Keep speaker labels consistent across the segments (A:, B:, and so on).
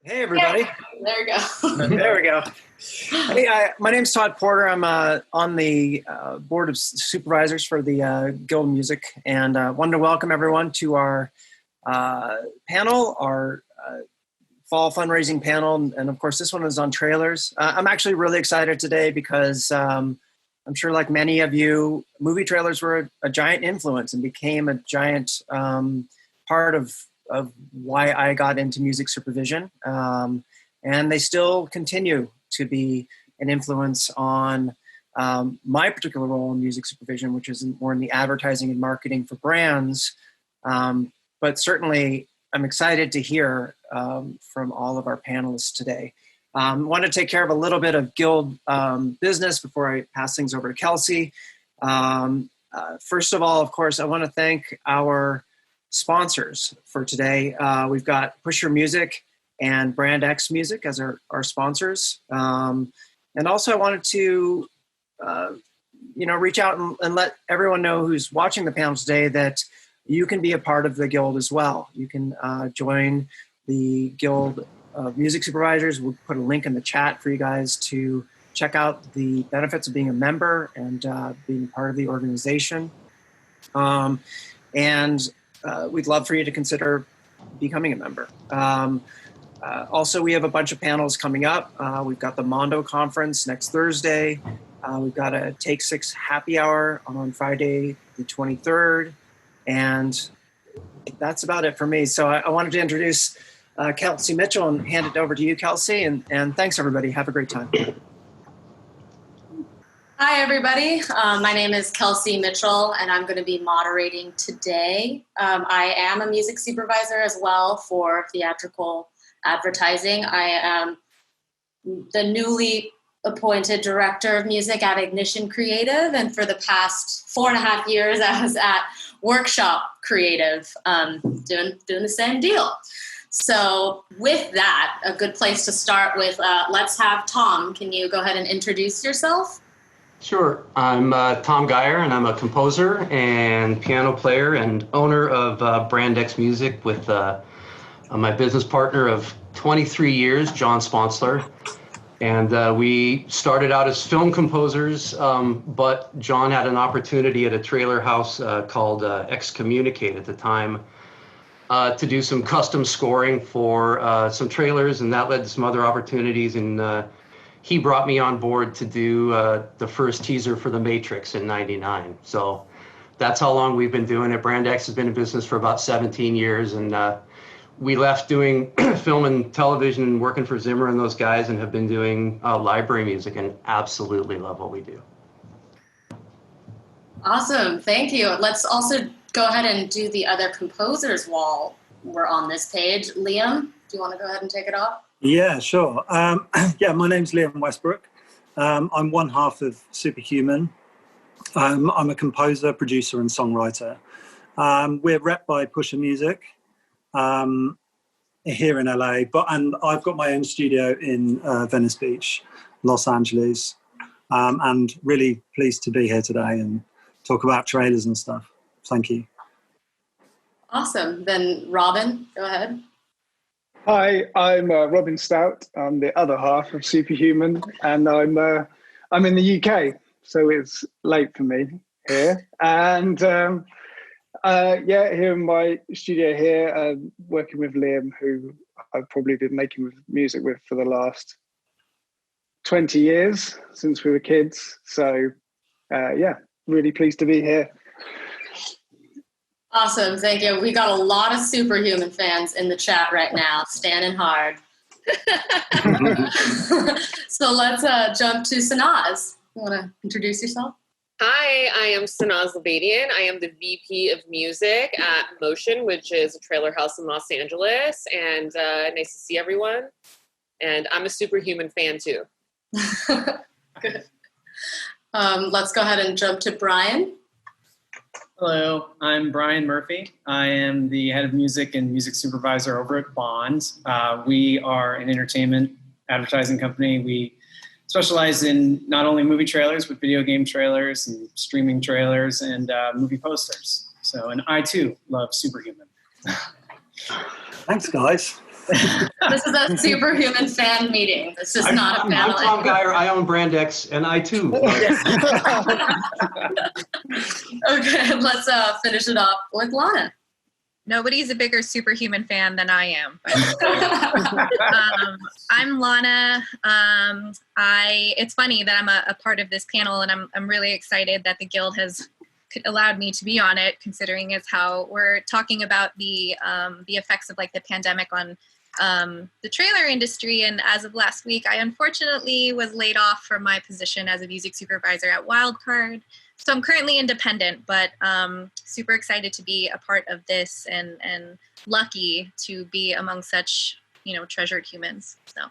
A: Hey, everybody.
B: There we go.
A: There we go. Hey, my name's Todd Porter. I'm on the board of supervisors for the Guild of Music, and wanted to welcome everyone to our panel, our fall fundraising panel, and of course this one is on trailers. I'm actually really excited today because I'm sure, like many of you, movie trailers were a giant influence and became a giant part of why I got into music supervision. And they still continue to be an influence on my particular role in music supervision, which is more in the advertising and marketing for brands. But certainly I'm excited to hear from all of our panelists today. Want to take care of a little bit of Guild business before I pass things over to Kelsey. First of all, of course, I want to thank our sponsors for today. We've got Push Your Music and Brand X Music as our sponsors. And also I wanted to, reach out and let everyone know who's watching the panel today that you can be a part of the Guild as well. You can join the Guild of Music Supervisors. We'll put a link in the chat for you guys to check out the benefits of being a member and being part of the organization. We'd love for you to consider becoming a member. Also, we have a bunch of panels coming up. We've got the Mondo Conference next Thursday. We've got a Take 6 happy hour on Friday the 23rd. And that's about it for me. So I wanted to introduce Kelsey Mitchell and hand it over to you, Kelsey. And thanks, everybody. Have a great time.
B: Hi, everybody. My name is Kelsey Mitchell, and I'm going to be moderating today. I am a music supervisor as well for theatrical advertising. I am the newly appointed director of music at Ignition Creative, and for the past 4.5 years, I was at Workshop Creative doing the same deal. So with that, a good place to start with, let's have Tom. Can you go ahead and introduce yourself?
C: Sure. I'm Tom Gire, and I'm a composer and piano player and owner of Brand X Music with my business partner of 23 years, John Sponsler. And we started out as film composers, but John had an opportunity at a trailer house called Excommunicate at the time to do some custom scoring for some trailers, and that led to some other opportunities. And he brought me on board to do the first teaser for The Matrix in '99. So that's how long we've been doing it. Brand X has been in business for about 17 years, and we left doing film and television and working for Zimmer and those guys, and have been doing library music and absolutely love what we do.
B: Awesome, thank you. Let's also go ahead and do the other composers while we're on this page. Liam, do you want to go ahead and take it off?
D: Yeah, sure. My name's Liam Westbrook. I'm one half of Superhuman. I'm a composer, producer, and songwriter. We're rep by Push Your Music here in LA, and I've got my own studio in Venice Beach, Los Angeles, and really pleased to be here today and talk about trailers and stuff. Thank you.
B: Awesome. Then Robin, go ahead.
E: Hi, I'm Robin Stout. I'm the other half of Superhuman, and I'm in the UK, so it's late for me here. And here in my studio here, working with Liam, who I've probably been making music with for the last 20 years since we were kids. So really pleased to be here.
B: Awesome, thank you. We got a lot of Superhuman fans in the chat right now, standing hard. So let's jump to Sanaz. You want to introduce yourself?
F: Hi, I am Sanaz Lavaedian. I am the VP of Music at Mocean, which is a trailer house in Los Angeles. And nice to see everyone. And I'm a Superhuman fan too.
B: Good. Let's go ahead and jump to Brian.
G: Hello, I'm Brian Murphy. I am the head of music and music supervisor over at Bond. We are an entertainment advertising company. We specialize in not only movie trailers, but video game trailers and streaming trailers and movie posters. And I too love Superhuman.
D: Thanks, guys.
B: This is a Superhuman fan meeting. It's just not a
C: I'm
B: panel.
C: Tom Gire. I own Brand X, and I too.
B: Okay, let's finish it up with Lana.
H: Nobody's a bigger Superhuman fan than I am. I'm Lana. It's funny that I'm a part of this panel, and I'm really excited that the Guild has allowed me to be on it, considering it's how we're talking about the effects of like the pandemic on the trailer industry. And as of last week, I unfortunately was laid off from my position as a music supervisor at Wildcard. So I'm currently independent, but super excited to be a part of this and lucky to be among such, treasured humans. So.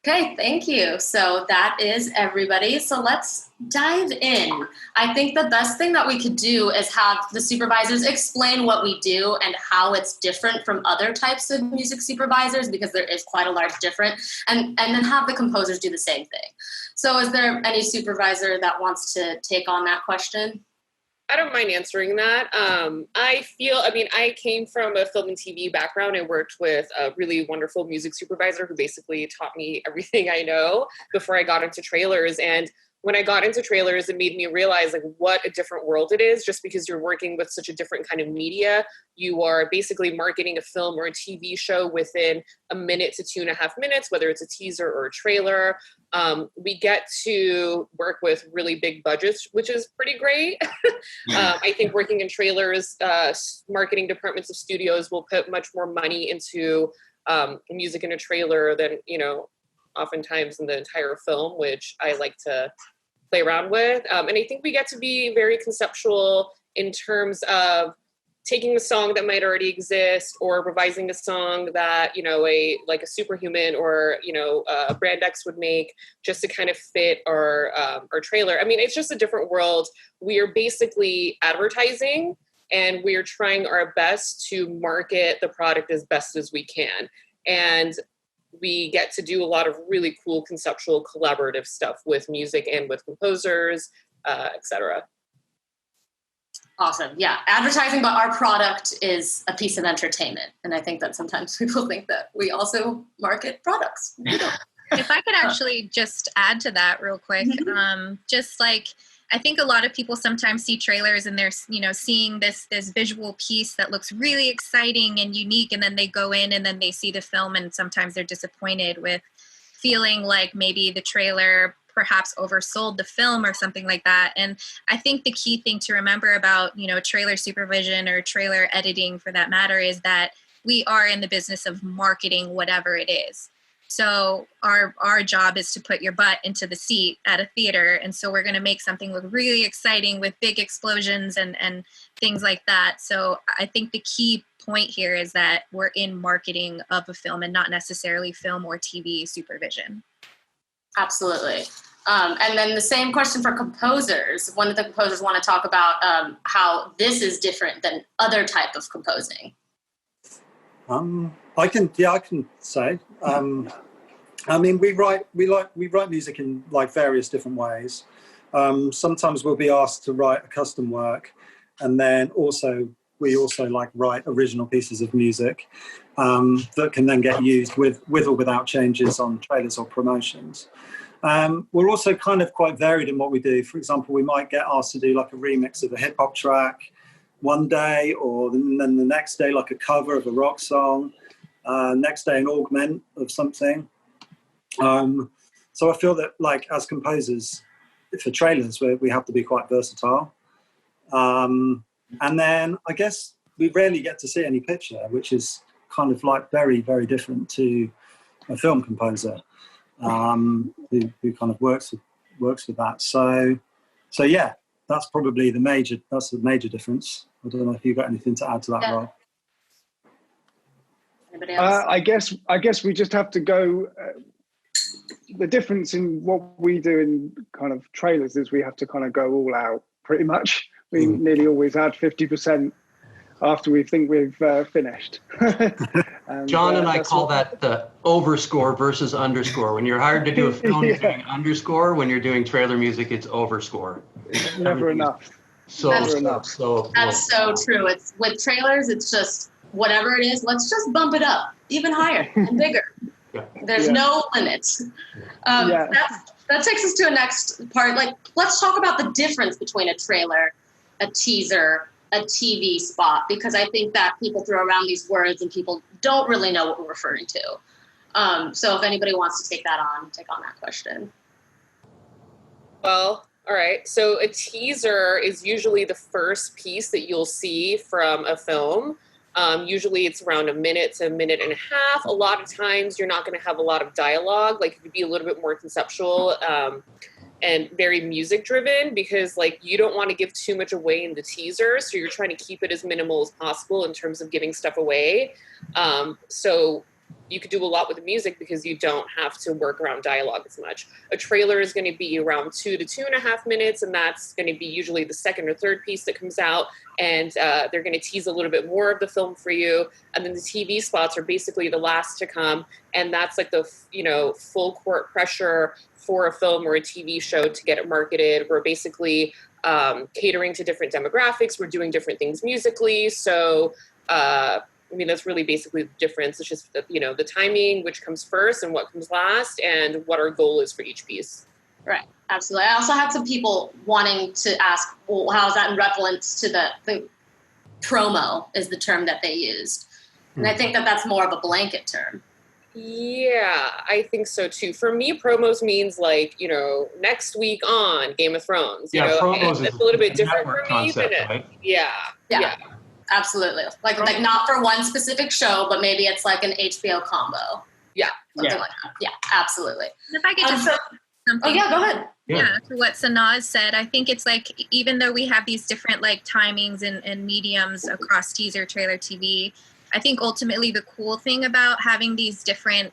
B: Okay, thank you. So that is everybody. So let's dive in. I think the best thing that we could do is have the supervisors explain what we do and how it's different from other types of music supervisors, because there is quite a large difference, and then have the composers do the same thing. So is there any supervisor that wants to take on that question?
F: I don't mind answering that. I came from a film and TV background. I worked with a really wonderful music supervisor who basically taught me everything I know before I got into trailers. And when I got into trailers, it made me realize like what a different world it is. Just because you're working with such a different kind of media, you are basically marketing a film or a TV show within a minute to 2.5 minutes, whether it's a teaser or a trailer. We get to work with really big budgets, which is pretty great. I think working in trailers, marketing departments of studios will put much more money into music in a trailer than, oftentimes in the entire film, which I like to play around with. And I think we get to be very conceptual in terms of taking a song that might already exist or revising a song that, a Superhuman or, a Brand X would make just to kind of fit our trailer. I mean, it's just a different world. We are basically advertising, and we're trying our best to market the product as best as we can. And we get to do a lot of really cool conceptual collaborative stuff with music and with composers, etc.
B: Awesome. Yeah. Advertising, but our product is a piece of entertainment. And I think that sometimes people think that we also market products.
H: If I could actually just add to that real quick, I think a lot of people sometimes see trailers and they're, seeing this visual piece that looks really exciting and unique, and then they go in and then they see the film, and sometimes they're disappointed with feeling like maybe the trailer perhaps oversold the film or something like that. And I think the key thing to remember about, trailer supervision or trailer editing for that matter is that we are in the business of marketing whatever it is. So our job is to put your butt into the seat at a theater. And so we're going to make something look really exciting with big explosions and things like that. So I think the key point here is that we're in marketing of a film and not necessarily film or TV supervision.
B: Absolutely. And then the same question for composers. One of the composers want to talk about how this is different than other type of composing.
D: I can say. We write music in like various different ways. Sometimes we'll be asked to write a custom work, and then we also like write original pieces of music that can then get used with or without changes on trailers or promotions. We're also kind of quite varied in what we do. For example, we might get asked to do like a remix of a hip hop track one day, or then the next day like a cover of a rock song, next day an augment of something. So I feel that like as composers for trailers, we have to be quite versatile. And then I guess we rarely get to see any picture, which is kind of like very, very different to a film composer who kind of works with that. So yeah, that's probably the major difference. I don't know if you've got anything to add to that, Rob.
B: Anybody else?
E: I guess we just have to go. The difference in what we do in kind of trailers is we have to kind of go all out pretty much. We nearly always add 50% after we think we've finished.
C: John and I call that the overscore versus underscore. When you're hired to do a film, you're doing underscore. When you're doing trailer music, it's overscore.
E: Never enough.
C: Never
B: enough.
C: So
B: that's so true. It's with trailers, it's just whatever it is, let's just bump it up even higher and bigger.
C: Yeah.
B: There's no limits. That takes us to a next part. Like, let's talk about the difference between a trailer, a teaser, a TV spot, because I think that people throw around these words and people don't really know what we're referring to. So if anybody wants to take on that question.
F: Well, all right. So a teaser is usually the first piece that you'll see from a film. Usually it's around a minute to a minute and a half. A lot of times you're not going to have a lot of dialogue. Like, it could be a little bit more conceptual and very music driven, because like you don't want to give too much away in the teaser. So you're trying to keep it as minimal as possible in terms of giving stuff away. So you could do a lot with the music because you don't have to work around dialogue as much. A trailer is going to be around 2 to 2.5 minutes, and that's going to be usually the second or third piece that comes out, and they're going to tease a little bit more of the film for you. And then the TV spots are basically the last to come, and that's like the full court pressure for a film or a TV show to get it marketed. We're basically catering to different demographics. We're doing different things musically, so that's really basically the difference. It's just, the timing, which comes first and what comes last, and what our goal is for each piece.
B: Right. Absolutely. I also had some people wanting to ask, well, how is that in reference to the promo is the term that they used. And I think that that's more of a blanket term.
F: Yeah, I think so too. For me, promos means like, next week on Game of Thrones.
C: Promos
F: it's a little bit different for me.
C: Concept, right?
F: Yeah.
B: Absolutely. Like not for one specific show, but maybe it's like an HBO combo.
F: Yeah.
B: Something like that. Yeah, absolutely.
H: And if I could just something.
B: Oh, yeah, go ahead.
H: Yeah, to what Sanaz said, I think it's like, even though we have these different like timings and mediums across teaser, trailer, TV, I think ultimately the cool thing about having these different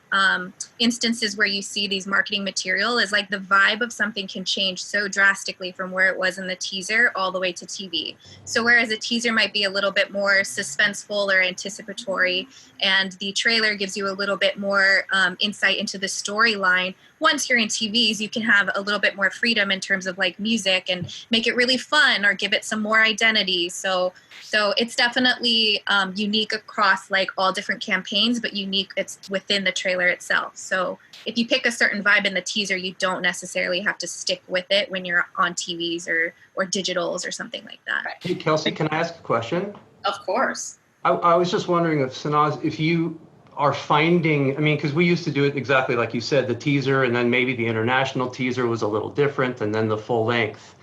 H: instances where you see these marketing material is like the vibe of something can change so drastically from where it was in the teaser all the way to TV. So whereas a teaser might be a little bit more suspenseful or anticipatory, and the trailer gives you a little bit more insight into the storyline, once you're in TVs, you can have a little bit more freedom in terms of like music and make it really fun or give it some more identity. So it's definitely unique across like all different campaigns, but unique it's within the trailer itself. So if you pick a certain vibe in the teaser, you don't necessarily have to stick with it when you're on TVs or digitals or something like that.
C: Hey, Kelsey, can I ask a question?
B: Of course.
C: I was just wondering if Sanaz, if you are finding, because we used to do it exactly like you said, the teaser, and then maybe the international teaser was a little different, and then the full length.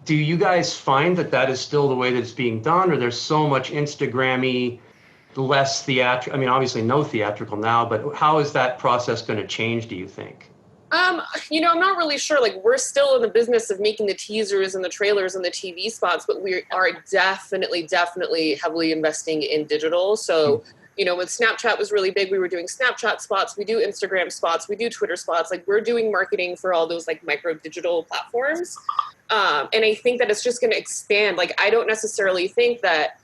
C: Do you guys find that is still the way that it's being done, or there's so much Instagram-y, less theatrical? Obviously no theatrical now, but how is that process going to change, do you think?
F: I'm not really sure. Like, we're still in the business of making the teasers and the trailers and the TV spots, but we are definitely heavily investing in digital. So, when Snapchat was really big, we were doing Snapchat spots, we do Instagram spots, we do Twitter spots. Like, we're doing marketing for all those like micro digital platforms. And I think that it's just going to expand. Like, I don't necessarily think that,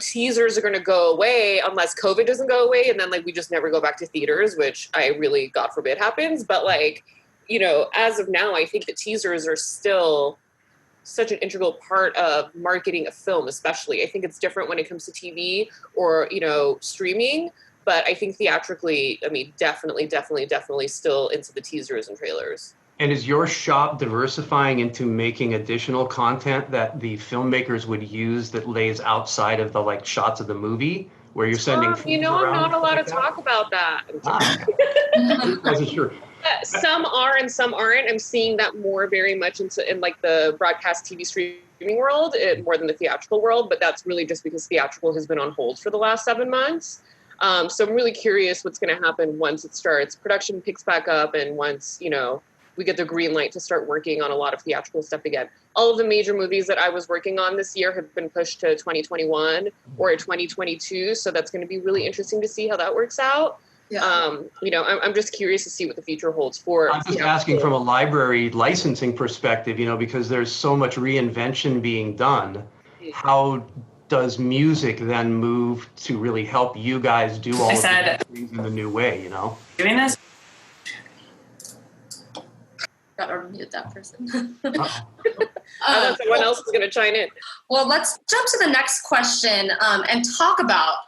F: teasers are going to go away unless COVID doesn't go away. And then like, we just never go back to theaters, which I really, God forbid, happens. But like, as of now, I think that teasers are still such an integral part of marketing a film, especially. I think it's different when it comes to TV or, streaming. But I think theatrically, definitely still into the teasers and trailers.
C: And is your shop diversifying into making additional content that the filmmakers would use that lays outside of the like shots of the movie, where you're sending?
F: I'm not allowed to talk about that.
C: I wasn't sure.
F: Some are and some aren't. I'm seeing that more very much in like the broadcast TV streaming world, more than the theatrical world. But that's really just because theatrical has been on hold for the last 7 months. So I'm really curious what's going to happen once it starts. Production picks back up, and once we get the green light to start working on a lot of theatrical stuff again. All of the major movies that I was working on this year have been pushed to 2021 or 2022. So that's going to be really interesting to see how that works out. Yeah. I'm just curious to see what the future holds for.
C: I'm just asking from a library licensing perspective, because there's so much reinvention being done. How does music then move to really help you guys do all of these things in the new way,
I: Doing this?
B: Gotta mute that person.
F: I thought someone else was going to chime in.
B: Well, let's jump to the next question and talk about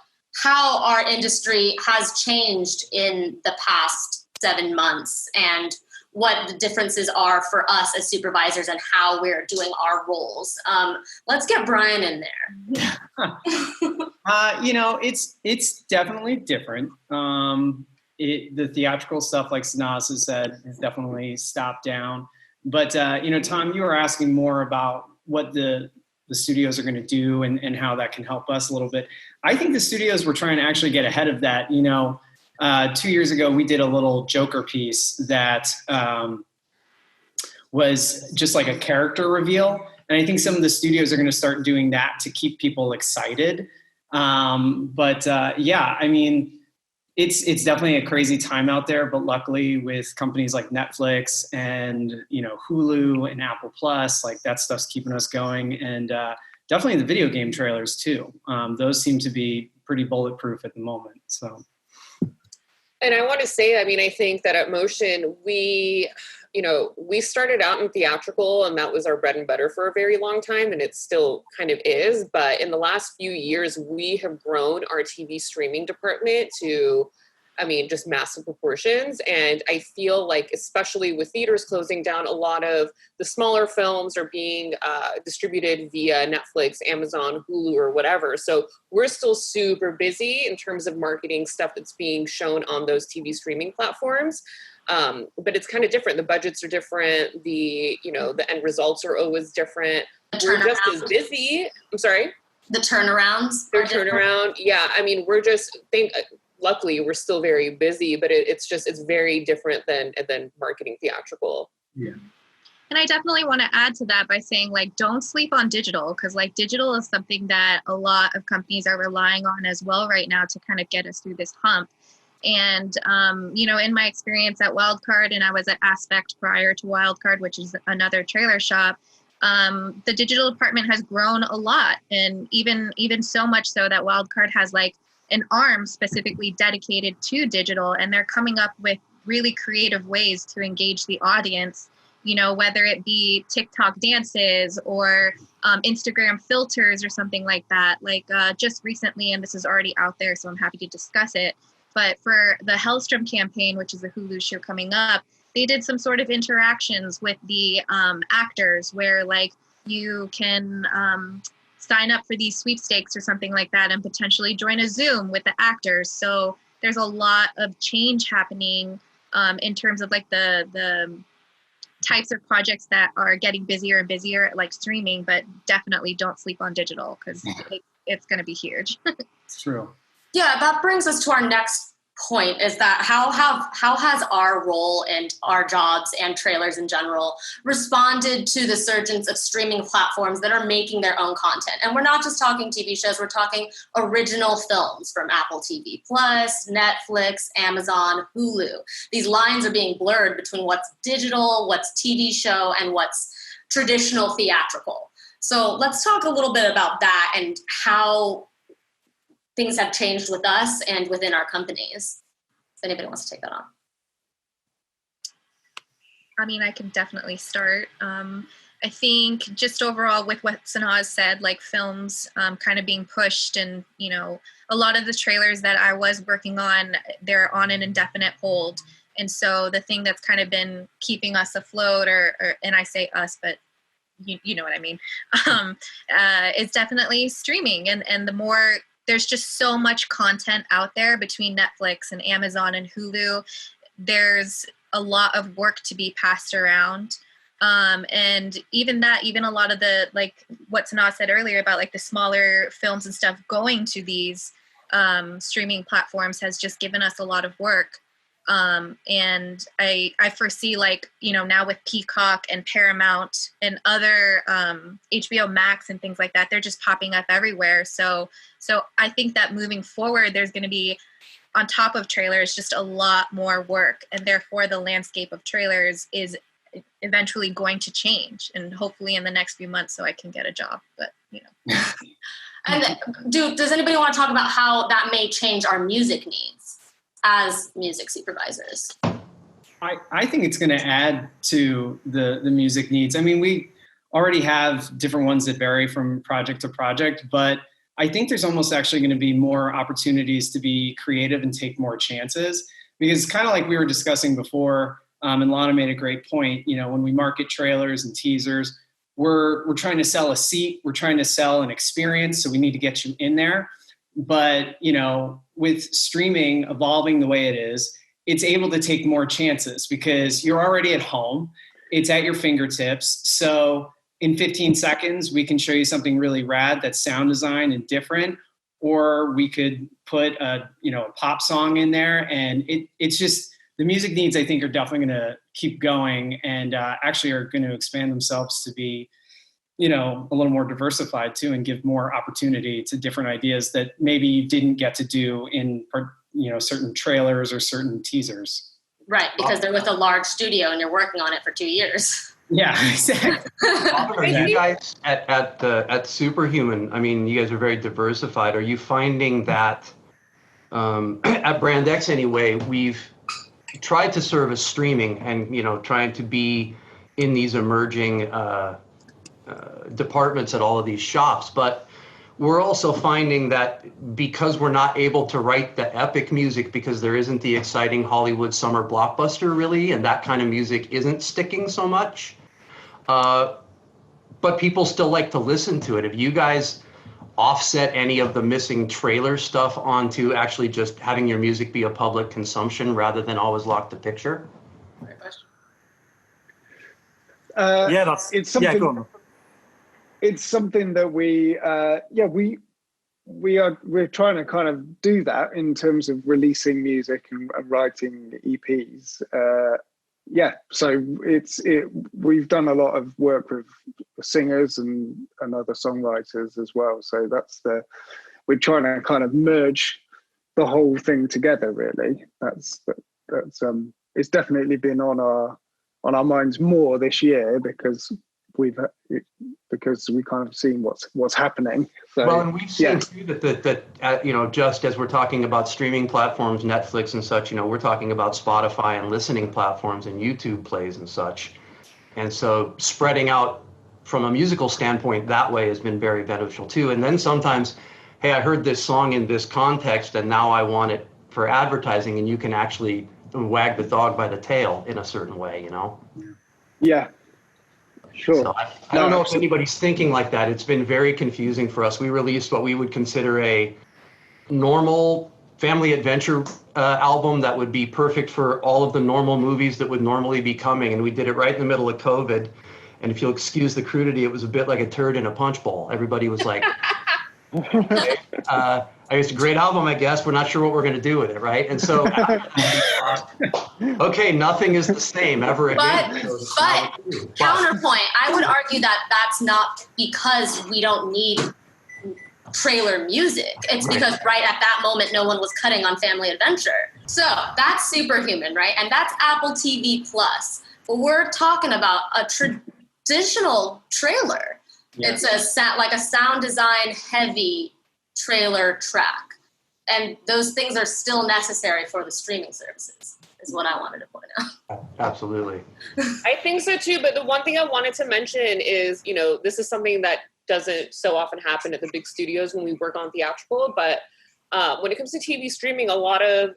B: how our industry has changed in the past 7 months and what the differences are for us as supervisors and how we're doing our roles. Let's get Brian in there.
G: It's definitely different. The theatrical stuff, like Sanaz has said, has definitely stopped down. But, Tom, you were asking more about what the studios are going to do and how that can help us a little bit. I think the studios were trying to actually get ahead of that. 2 years ago, we did a little Joker piece that was just like a character reveal. And I think some of the studios are going to start doing that to keep people excited. It's definitely a crazy time out there, but luckily with companies like Netflix and, Hulu and Apple Plus, like that stuff's keeping us going. And definitely the video game trailers too. Those seem to be pretty bulletproof at the moment. So.
F: And I want to say, I think that at Mocean, we started out in theatrical and that was our bread and butter for a very long time. And it still kind of is. But in the last few years, we have grown our TV streaming department to, just massive proportions. And I feel like, especially with theaters closing down, a lot of the smaller films are being distributed via Netflix, Amazon, Hulu, or whatever. So we're still super busy in terms of marketing stuff that's being shown on those TV streaming platforms. But it's kind of different. The budgets are different. The end results are always different. We're just as busy. I'm sorry?
B: The turnarounds.
F: Their turnaround. Yeah. Luckily we're still very busy, but it's very different than marketing theatrical.
G: Yeah.
H: And I definitely want to add to that by saying, don't sleep on digital, because digital is something that a lot of companies are relying on as well right now to kind of get us through this hump. And, in my experience at Wildcard, and I was at Aspect prior to Wildcard, which is another trailer shop, the digital department has grown a lot. And even so much so that Wildcard has an arm specifically dedicated to digital, and they're coming up with really creative ways to engage the audience, whether it be TikTok dances or Instagram filters or something like that. Just recently, and this is already out there, so I'm happy to discuss it, but for the Hellstrom campaign, which is a Hulu show coming up, they did some sort of interactions with the actors where you can sign up for these sweepstakes or something like that and potentially join a Zoom with the actors. So there's a lot of change happening in terms of the types of projects that are getting busier and busier, like streaming, but definitely don't sleep on digital because it's going to be huge.
G: It's true.
B: Yeah, that brings us to our next point, is that how has our role and our jobs and trailers in general responded to the surgence of streaming platforms that are making their own content? And we're not just talking TV shows, we're talking original films from Apple TV Plus, Netflix, Amazon, Hulu. These lines are being blurred between what's digital, what's TV show, and what's traditional theatrical. So let's talk a little bit about that and how things have changed with us and within our companies. If anybody wants to take that on.
H: I can definitely start. I think just overall with what Sanaz said, films kind of being pushed, and, a lot of the trailers that I was working on, they're on an indefinite hold. And so the thing that's kind of been keeping us afloat, or and I say us, but you know what I mean, is definitely streaming. And the more, there's just so much content out there between Netflix and Amazon and Hulu. There's a lot of work to be passed around. And even a lot of the, what Sanaz said earlier about the smaller films and stuff going to these streaming platforms has just given us a lot of work. And I foresee now with Peacock and Paramount and other HBO Max and things like that, they're just popping up everywhere. So I think that moving forward, there's going to be, on top of trailers, just a lot more work, and therefore the landscape of trailers is eventually going to change, and hopefully in the next few months so I can get a job, but
B: And does anybody want to talk about how that may change our music needs as music supervisors?
G: I think it's going to add to the music needs. I mean, we already have different ones that vary from project to project, but I think there's almost actually going to be more opportunities to be creative and take more chances, because kind of like we were discussing before, and Lana made a great point, you know, when we market trailers and teasers, we're trying to sell a seat, we're trying to sell an experience, so we need to get you in there. But, you know, with streaming evolving the way it is, it's able to take more chances because you're already at home. It's at your fingertips. So in 15 seconds, we can show you something really rad that's sound design and different, or we could put a pop song in there. And it's just, the music needs, I think, are definitely going to keep going and actually are going to expand themselves to be, you know, a little more diversified too, and give more opportunity to different ideas that maybe you didn't get to do in, you know, certain trailers or certain teasers.
B: Right, because they're with a large studio and you're working on it for 2 years.
G: Yeah, exactly.
C: Are you guys at Superhuman? I mean, you guys are very diversified. Are you finding that at Brand X anyway, we've tried to serve as streaming and, you know, trying to be in these emerging departments at all of these shops, but we're also finding that because we're not able to write the epic music because there isn't the exciting Hollywood summer blockbuster really, and that kind of music isn't sticking so much, but people still like to listen to it. Have you guys offset any of the missing trailer stuff onto actually just having your music be a public consumption rather than always lock the picture?
E: It's something.
D: Go on.
E: It's something that we're trying to kind of do that in terms of releasing music and writing EPs. So we've done a lot of work with singers and other songwriters as well. So we're trying to kind of merge the whole thing together. Really, that's it's definitely been on our minds more this year because we kind of seen what's happening. So,
C: well, and we've seen too that you know, just as we're talking about streaming platforms, Netflix and such, you know, we're talking about Spotify and listening platforms and YouTube plays and such. And so spreading out from a musical standpoint that way has been very beneficial too. And then sometimes, hey, I heard this song in this context and now I want it for advertising, and you can actually wag the dog by the tail in a certain way, you know?
E: Yeah. Sure.
C: So I don't know if anybody's thinking like that. It's been very confusing for us. We released what we would consider a normal family adventure album that would be perfect for all of the normal movies that would normally be coming. And we did it right in the middle of COVID. And if you'll excuse the crudity, it was a bit like a turd in a punch bowl. Everybody was like, okay, it's a great album, I guess. We're not sure what we're going to do with it, right? And so, okay, nothing is the same ever again.
B: But counterpoint, I would argue that that's not because we don't need trailer music. It's because right at that moment, no one was cutting on Family Adventure. So that's Superhuman, right? And that's Apple TV Plus. But we're talking about a traditional trailer. Yeah. It's like a sound design heavy trailer track. And those things are still necessary for the streaming services, is what I wanted to point out.
C: Absolutely.
F: I think so too, but the one thing I wanted to mention is, you know, this is something that doesn't so often happen at the big studios when we work on theatrical, but when it comes to TV streaming, a lot of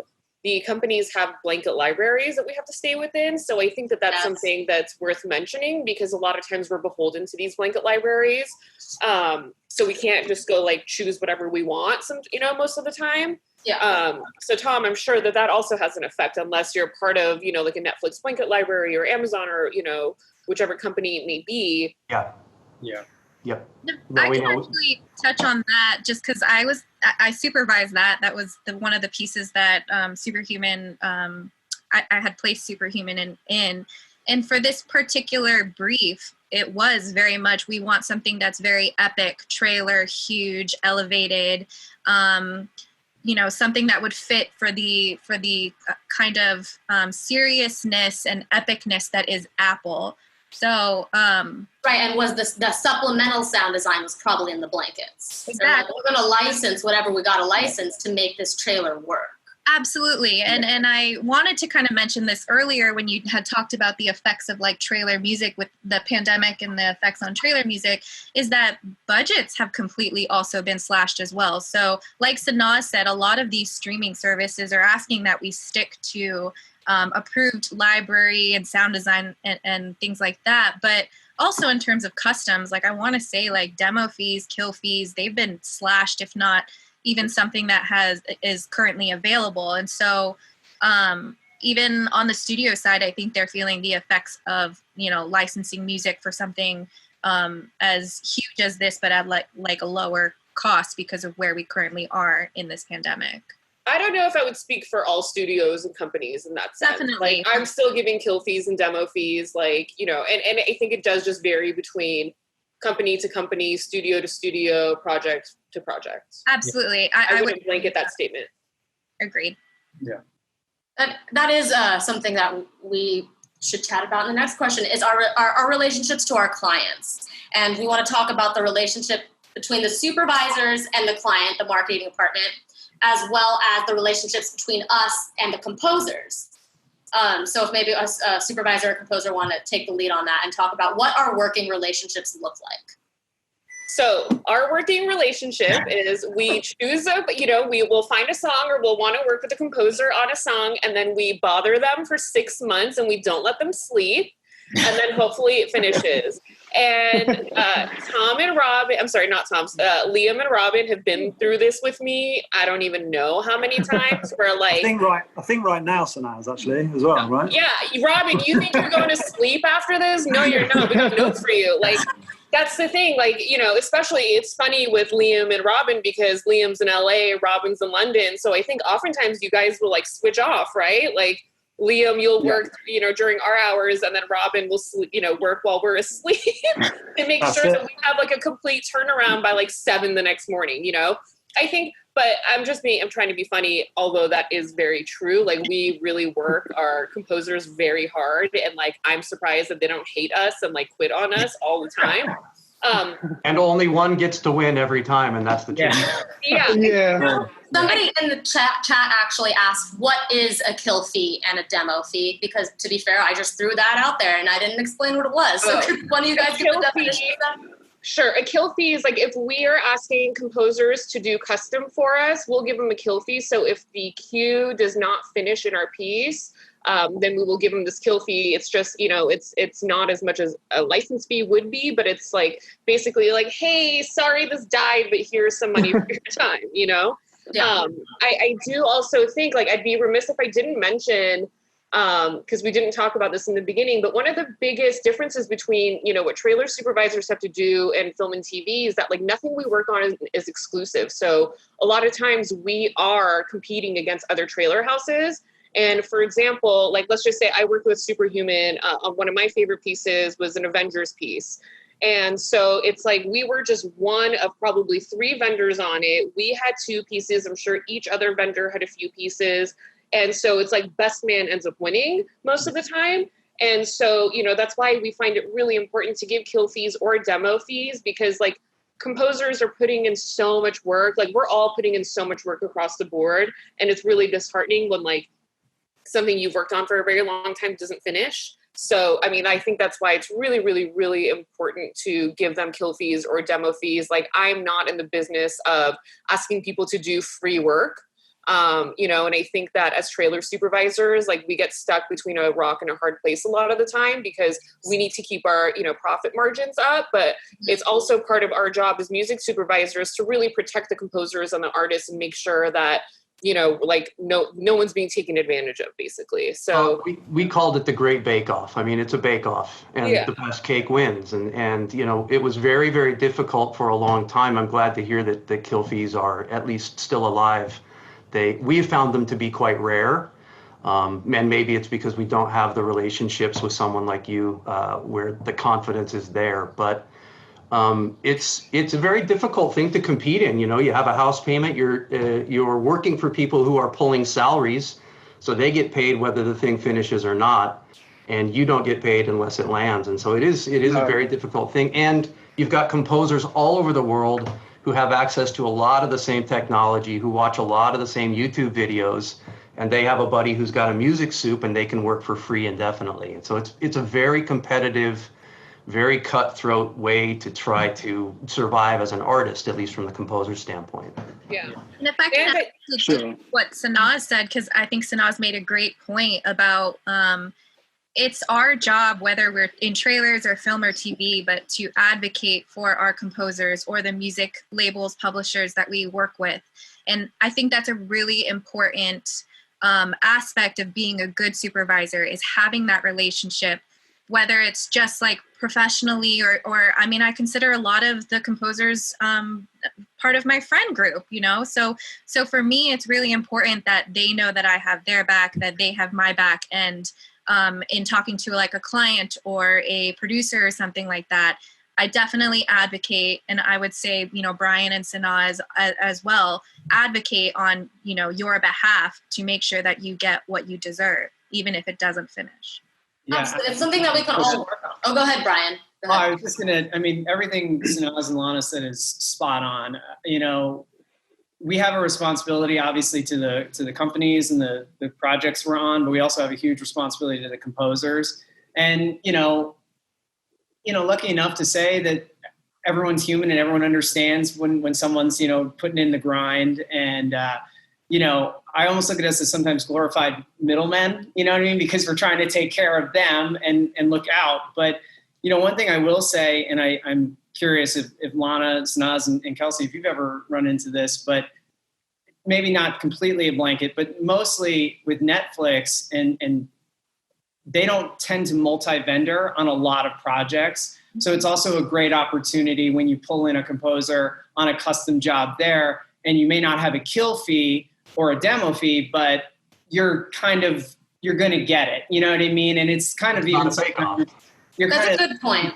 F: the companies have blanket libraries that we have to stay within. So I think that that's something that's worth mentioning, because a lot of times we're beholden to these blanket libraries. So we can't just go like choose whatever we want, most of the time.
B: Yeah.
F: So Tom, I'm sure that also has an effect unless you're part of, like a Netflix blanket library or Amazon or, whichever company it may be.
C: Yeah.
G: Yeah.
C: Yep.
H: I can actually touch on that just because I supervised that. That was one of the pieces that Superhuman, I had placed Superhuman in. And for this particular brief, it was very much, we want something that's very epic, trailer, huge, elevated, something that would fit for the kind of seriousness and epicness that is Apple. So
B: right, and was the supplemental sound design was probably in the blankets.
H: Exactly.
B: So we're going to license whatever we got a license to make this trailer work.
H: Absolutely. And I wanted to kind of mention this earlier when you had talked about the effects of like trailer music with the pandemic and the effects on trailer music, is that budgets have completely also been slashed as well. So like Sanaz said, a lot of these streaming services are asking that we stick to approved library and sound design and things like that. But also in terms of customs, like I want to say like demo fees, kill fees, they've been slashed, if not even something that is currently available. And so even on the studio side, I think they're feeling the effects of, licensing music for something as huge as this, but at like a lower cost because of where we currently are in this pandemic.
F: I don't know if I would speak for all studios and companies in that sense.
H: Definitely.
F: Like, I'm still giving kill fees and demo fees, and I think it does just vary between company to company, studio to studio, project to project.
H: Absolutely.
F: I wouldn't blanket that statement.
H: Agreed.
G: Yeah.
B: That is something that we should chat about. And the next question is our relationships to our clients. And we want to talk about the relationship between the supervisors and the client, the marketing department, as well as the relationships between us and the composers. So if maybe a supervisor or composer want to take the lead on that and talk about what our working relationships look like.
F: So our working relationship is we choose we will find a song or we'll want to work with the composer on a song, and then we bother them for 6 months and we don't let them sleep. And then hopefully it finishes. And Liam and Robin have been through this with me. I don't even know how many times. Where like
D: I think right now, Sanaz actually as well, right?
F: Yeah, Robin, you think you're going to sleep after this? No, you're not. We have notes for you. Like, that's the thing. Like, especially it's funny with Liam and Robin because Liam's in LA, Robin's in London. So I think oftentimes you guys will like switch off, right? Like, Liam, you'll work, during our hours, and then Robin will sleep, work while we're asleep to make sure that we have like a complete turnaround by like 7 the next morning, I think, but I'm trying to be funny, although that is very true. Like, we really work our composers very hard, and like, I'm surprised that they don't hate us and like quit on us all the time.
C: And only one gets to win every time, and that's the truth.
F: Yeah.
B: Somebody in the chat actually asked, what is a kill fee and a demo fee? Because to be fair, I just threw that out there and I didn't explain what it was. So could one of you guys give the definition of that?
F: Sure. A kill fee is like if we are asking composers to do custom for us, we'll give them a kill fee. So if the cue does not finish in our piece, then we will give them this kill fee. It's just, it's not as much as a license fee would be, but it's like basically like, hey, sorry this died, but here's some money for your time, Yeah. I do also think like I'd be remiss if I didn't mention, because we didn't talk about this in the beginning, but one of the biggest differences between, what trailer supervisors have to do and film and TV is that like nothing we work on is exclusive. So a lot of times we are competing against other trailer houses. And for example, like, let's just say I worked with Superhuman. One of my favorite pieces was an Avengers piece. And so it's like we were just one of probably 3 vendors on it. We had 2 pieces. I'm sure each other vendor had a few pieces. And so it's like best man ends up winning most of the time. And so, that's why we find it really important to give kill fees or demo fees, because like composers are putting in so much work. Like, we're all putting in so much work across the board. And it's really disheartening when like something you've worked on for a very long time doesn't finish. So, I think that's why it's really, really, really important to give them kill fees or demo fees. Like, I'm not in the business of asking people to do free work. And I think that as trailer supervisors, like, we get stuck between a rock and a hard place a lot of the time because we need to keep our, profit margins up. But it's also part of our job as music supervisors to really protect the composers and the artists and make sure that, like no one's being taken advantage of, basically. So
C: we called it the Great Bake Off. It's a bake off, and the best cake wins. And it was very, very difficult for a long time. I'm glad to hear that the kill fees are at least still alive. We have found them to be quite rare. And maybe it's because we don't have the relationships with someone like you where the confidence is there. But it's a very difficult thing to compete in. You have a house payment. You're working for people who are pulling salaries, so they get paid whether the thing finishes or not, and you don't get paid unless it lands. And so it is a very difficult thing. And you've got composers all over the world who have access to a lot of the same technology, who watch a lot of the same YouTube videos, and they have a buddy who's got a music soup and they can work for free indefinitely. And so it's a very competitive, very cutthroat way to try to survive as an artist, at least from the composer standpoint.
F: Yeah.
H: And if I can add to
E: Sure.
H: what Sanaz said, because I think Sanaz made a great point about it's our job, whether we're in trailers or film or TV, but to advocate for our composers or the music labels, publishers that we work with. And I think that's a really important aspect of being a good supervisor, is having that relationship, whether it's just like professionally or I mean, I consider a lot of the composers part of my friend group, you know? So for me, it's really important that they know that I have their back, that they have my back. And in talking to like a client or a producer or something like that, I definitely advocate, and I would say, you know, Brian and Sanaz as well, advocate on, you know, your behalf to make sure that you get what you deserve, even if it doesn't finish.
G: Yeah.
B: Absolutely. It's something that we can all work on. Oh, go ahead, Brian. Go ahead.
G: I was just I mean, everything Sanaz and Lana said is spot on. You know, we have a responsibility, obviously, to the companies and the projects we're on, but we also have a huge responsibility to the composers. And, you know, lucky enough to say that everyone's human and everyone understands when someone's, you know, putting in the grind. And, you know, I almost look at us as sometimes glorified middlemen, you know what I mean? Because we're trying to take care of them and look out. But, you know, one thing I will say, and I'm curious if Lana, Sanaz, and Kelsey, if you've ever run into this, but maybe not completely a blanket, but mostly with Netflix, and they don't tend to multi-vendor on a lot of projects. So it's also a great opportunity when you pull in a composer on a custom job there, and you may not have a kill fee or a demo fee, but you're going to get it. You know what I mean? And it's kind of even you're
B: That's
G: kind
B: a good point.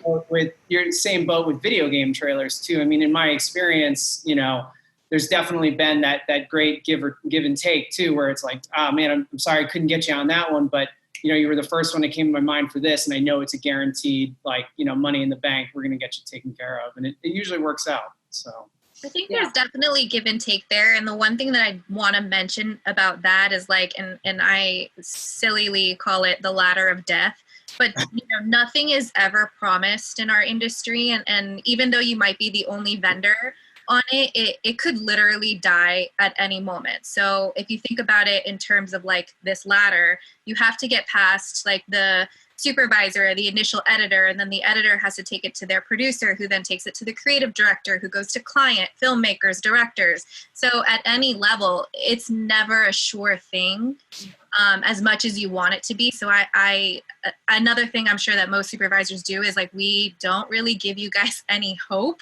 G: You're in the same boat with video game trailers too. I mean, in my experience, you know, there's definitely been that great give and take too, where it's like, oh man, I'm sorry I couldn't get you on that one, but you know, you were the first one that came to my mind for this, and I know it's a guaranteed, like, you know, money in the bank. We're going to get you taken care of, and it usually works out. So
H: I think there's definitely give and take there. And the one thing that I want to mention about that is like, and I sillily call it the ladder of death, but you know, nothing is ever promised in our industry. And even though you might be the only vendor on it could literally die at any moment. So if you think about it in terms of like this ladder, you have to get past like the supervisor, the initial editor, and then the editor has to take it to their producer, who then takes it to the creative director, who goes to client, filmmakers, directors. So at any level, it's never a sure thing, as much as you want it to be. So I another thing I'm sure that most supervisors do is like, we don't really give you guys any hope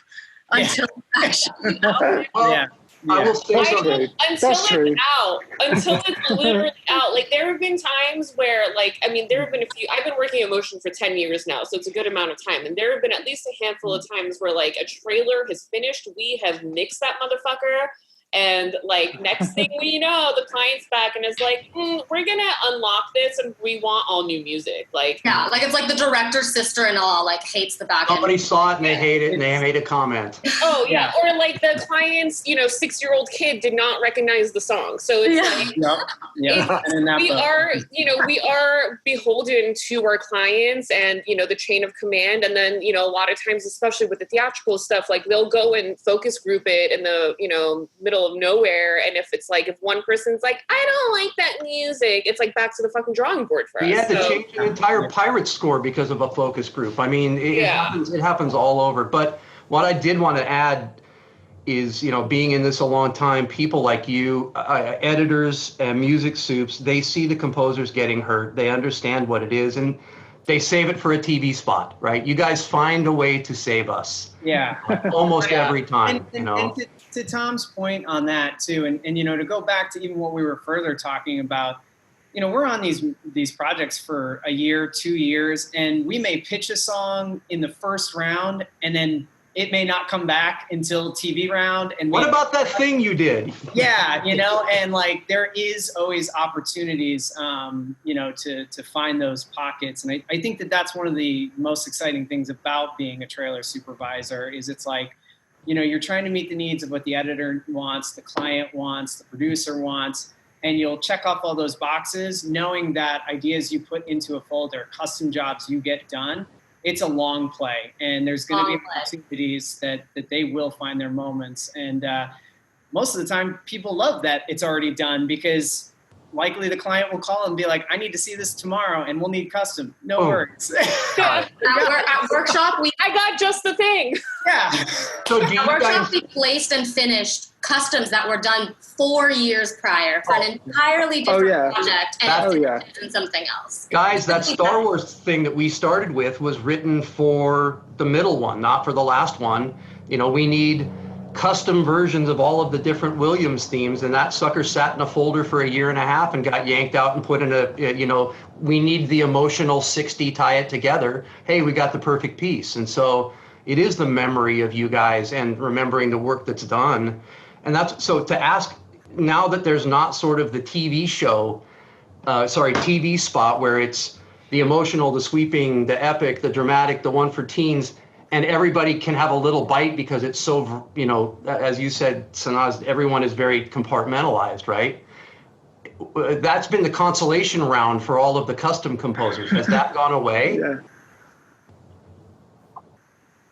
H: until actually out.
C: Well, I will say something.
F: Until it's literally out. Like, there have been times where, like, I mean, there have been a few. I've been working in Mocean for 10 years now, so it's a good amount of time. And there have been at least a handful of times where, like, a trailer has finished, we have mixed that motherfucker, and, like, next thing we know, the client's back and is like, we're gonna unlock this and we want all new music. Like,
B: yeah, like it's like the director's sister-in-law like hates the back end.
C: Somebody saw it and they hate it and they made a comment.
F: Oh yeah. Or like the client's, 6-year-old kid did not recognize the song. So it's we are beholden to our clients and, the chain of command. And then, a lot of times, especially with the theatrical stuff, like they'll go and focus group it in the, middle of nowhere. And if it's like, if one person's like, I don't like that music, it's like back to the fucking drawing board for us.
C: You had to change an entire pirate score because of a focus group. I mean, it happens all over. But what I did want to add is, being in this a long time, people like you, editors and music soups, they see the composers getting hurt. They understand what it is, and they save it for a TV spot, right? You guys find a way to save us.
G: Yeah.
C: Almost every time,
G: And to Tom's point on that too, and to go back to even what we were further talking about, we're on these projects for a year, 2 years, and we may pitch a song in the first round, and then it may not come back until TV round. And
C: what about that thing you did?
G: Yeah, and like there is always opportunities, to find those pockets. And I think that that's one of the most exciting things about being a trailer supervisor is it's like, you're trying to meet the needs of what the editor wants, the client wants, the producer wants, and you'll check off all those boxes knowing that ideas you put into a folder, custom jobs you get done, it's a long play. And there's going to be opportunities that they will find their moments. And most of the time, people love that it's already done because likely the client will call and be like, I need to see this tomorrow and we'll need custom. No worries.
B: At workshop,
F: I got just the thing.
G: Yeah.
C: So do
B: at
C: you
B: workshop,
C: guys,
B: we placed and finished customs that were done 4 years prior for an entirely different project and something else.
C: guys, that Star Wars thing that we started with was written for the middle one, not for the last one. We need custom versions of all of the different Williams themes, and that sucker sat in a folder for a year and a half and got yanked out and put in we need the emotional 60, tie it together. Hey, we got the perfect piece. And so it is the memory of you guys and remembering the work that's done. And that's, so to ask, now that there's not sort of the TV spot where it's the emotional, the sweeping, the epic, the dramatic, the one for teens, and everybody can have a little bite because it's so, as you said, Sanaz, everyone is very compartmentalized, right? That's been the consolation round for all of the custom composers. Has that gone away?
E: Yeah.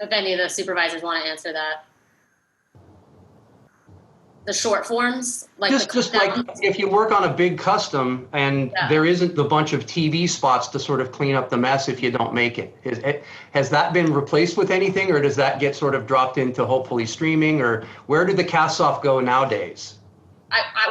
B: If any of the supervisors want to answer that. The short forms, like
C: just like if you work on a big custom and there isn't the bunch of TV spots to sort of clean up the mess if you don't make it. Has that been replaced with anything, or does that get sort of dropped into hopefully streaming, or where did the cast off go nowadays?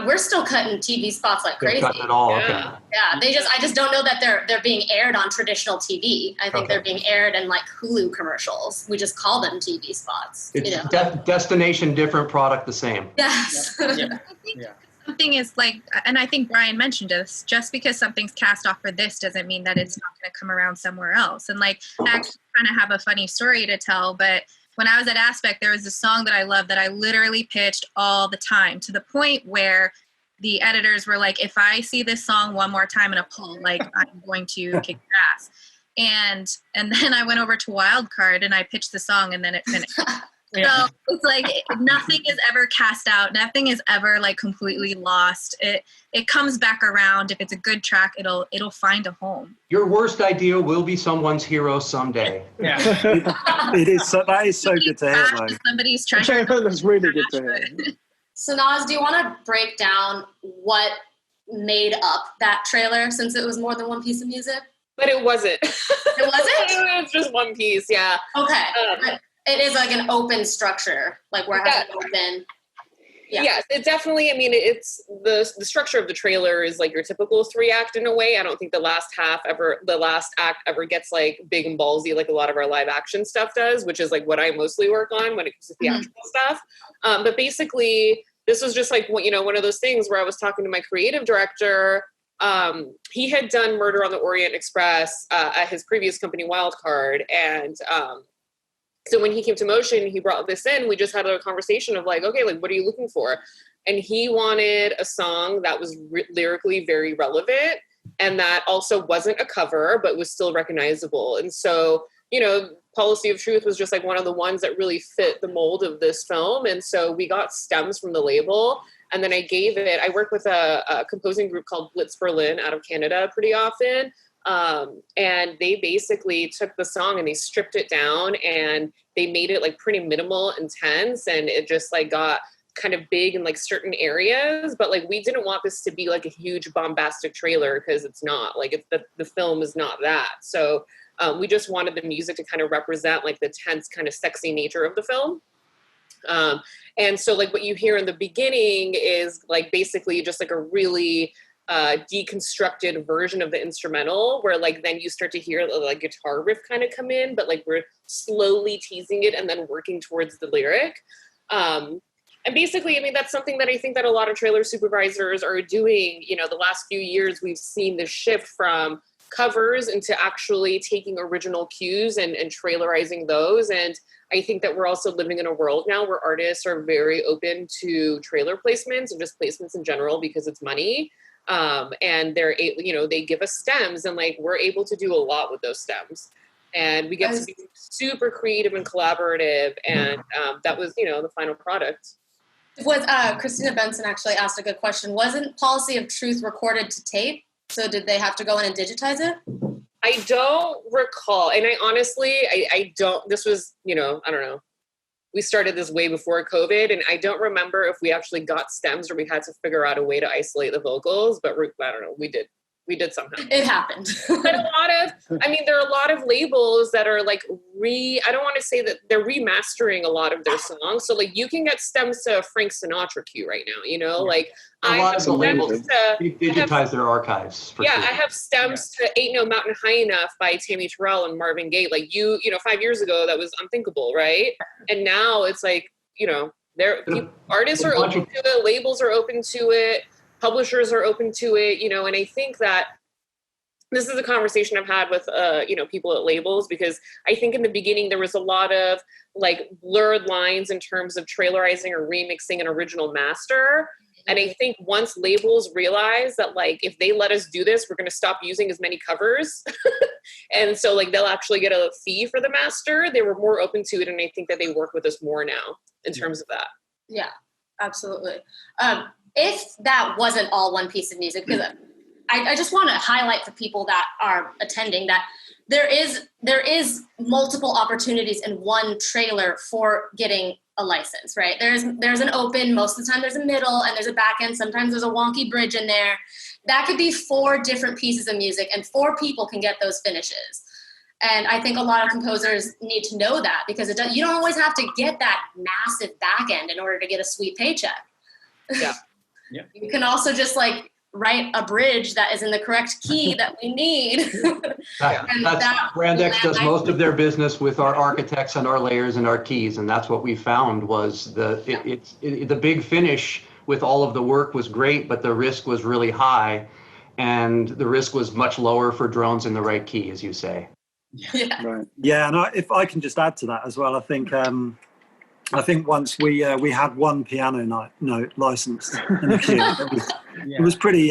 B: We're still cutting TV spots like crazy.
C: They're cutting it all.
B: Yeah. Okay. I just don't know that they're being aired on traditional TV. I think they're being aired in like Hulu commercials. We just call them TV spots.
C: It's destination, different product, the same.
B: Yes.
H: I think something is like, and I think Brian mentioned this, just because something's cast off for this doesn't mean that it's not going to come around somewhere else. And like, I actually kind of have a funny story to tell, but when I was at Aspect, there was a song that I loved that I literally pitched all the time, to the point where the editors were like, if I see this song one more time in a poll, like, I'm going to kick your ass. And then I went over to Wildcard and I pitched the song, and then it finished. So it's like nothing is ever cast out. Nothing is ever like completely lost. It comes back around. If it's a good track, it'll find a home.
C: Your worst idea will be someone's hero someday.
G: Yeah.
D: It is. That is so good to hear, though.
H: Somebody's treasure.
E: That's really good to hear.
B: Sanaz, do you want to break down what made up that trailer, since it was more than one piece of music?
F: But it wasn't.
B: It wasn't?
F: It was just one piece, yeah.
B: Okay. It is like an open structure, like where it has an open. Yeah.
F: Yes, it definitely, I mean, it's the structure of the trailer is like your typical 3-act in a way. I don't think the last act ever gets like big and ballsy like a lot of our live action stuff does, which is like what I mostly work on when it comes to theatrical stuff. But basically, this was just like, one of those things where I was talking to my creative director. He had done Murder on the Orient Express at his previous company, Wildcard, and so when he came to Mocean, he brought this in. We just had a conversation of like, okay, like, what are you looking for? And he wanted a song that was lyrically very relevant and that also wasn't a cover, but was still recognizable. And so, Policy of Truth was just like one of the ones that really fit the mold of this film. And so we got stems from the label. And then I work with a composing group called Blitz Berlin out of Canada pretty often. And they basically took the song and they stripped it down and they made it like pretty minimal and tense, and it just like got kind of big in like certain areas, but like we didn't want this to be like a huge bombastic trailer, because it's not like the film is not that. So we just wanted the music to kind of represent like the tense kind of sexy nature of the film. And so like what you hear in the beginning is like basically just like a really deconstructed version of the instrumental, where like then you start to hear like guitar riff kind of come in, but like we're slowly teasing it and then working towards the lyric. And basically, I mean, that's something that I think that a lot of trailer supervisors are doing. The last few years, we've seen the shift from covers into actually taking original cues and trailerizing those. And I think that we're also living in a world now where artists are very open to trailer placements and just placements in general, because it's money. And they give us stems, and like we're able to do a lot with those stems. and we get to be super creative and collaborative. And that was, the final product.
B: Was Christina Benson actually asked a good question. Wasn't Policy of Truth recorded to tape? So did they have to go in and digitize it?
F: I don't recall. And I honestly, I don't, this was, I don't know. We started this way before COVID, and I don't remember if we actually got stems or we had to figure out a way to isolate the vocals, but I don't know, we did somehow.
B: It happened.
F: But there are a lot of labels that are like I don't want to say that they're remastering a lot of their songs. So like you can get stems to Frank Sinatra Q right now, like
C: a lot of the labels digitize their archives.
F: I have stems to Ain't No Mountain High Enough by Tammy Terrell and Marvin Gaye. Like 5 years ago, that was unthinkable, right? And now it's like, artists are open to it, labels are open to it, publishers are open to it, and I think that this is a conversation I've had with, people at labels, because I think in the beginning there was a lot of like blurred lines in terms of trailerizing or remixing an original master. And I think once labels realize that like, if they let us do this, we're going to stop using as many covers. And so like, they'll actually get a fee for the master. They were more open to it. And I think that they work with us more now in terms of that.
B: Yeah, absolutely. If that wasn't all one piece of music, because I just want to highlight for people that are attending that there is multiple opportunities in one trailer for getting a license, right? There's an open, most of the time there's a middle, and there's a back end. Sometimes there's a wonky bridge in there. That could be 4 different pieces of music, and 4 people can get those finishes. And I think a lot of composers need to know that, because you don't always have to get that massive back end in order to get a sweet paycheck.
F: Yeah.
G: Yeah.
B: You can also just like write a bridge that is in the correct key that we need.
C: Brandex does most of their business with our architects and our layers and our keys, and that's what we found was the big finish with all of the work was great, but the risk was really high, and the risk was much lower for drones in the right key, as you say.
B: Yeah.
D: Right. Yeah, and if I can just add to that as well, I think once we had one piano note licensed in the queue. It was pretty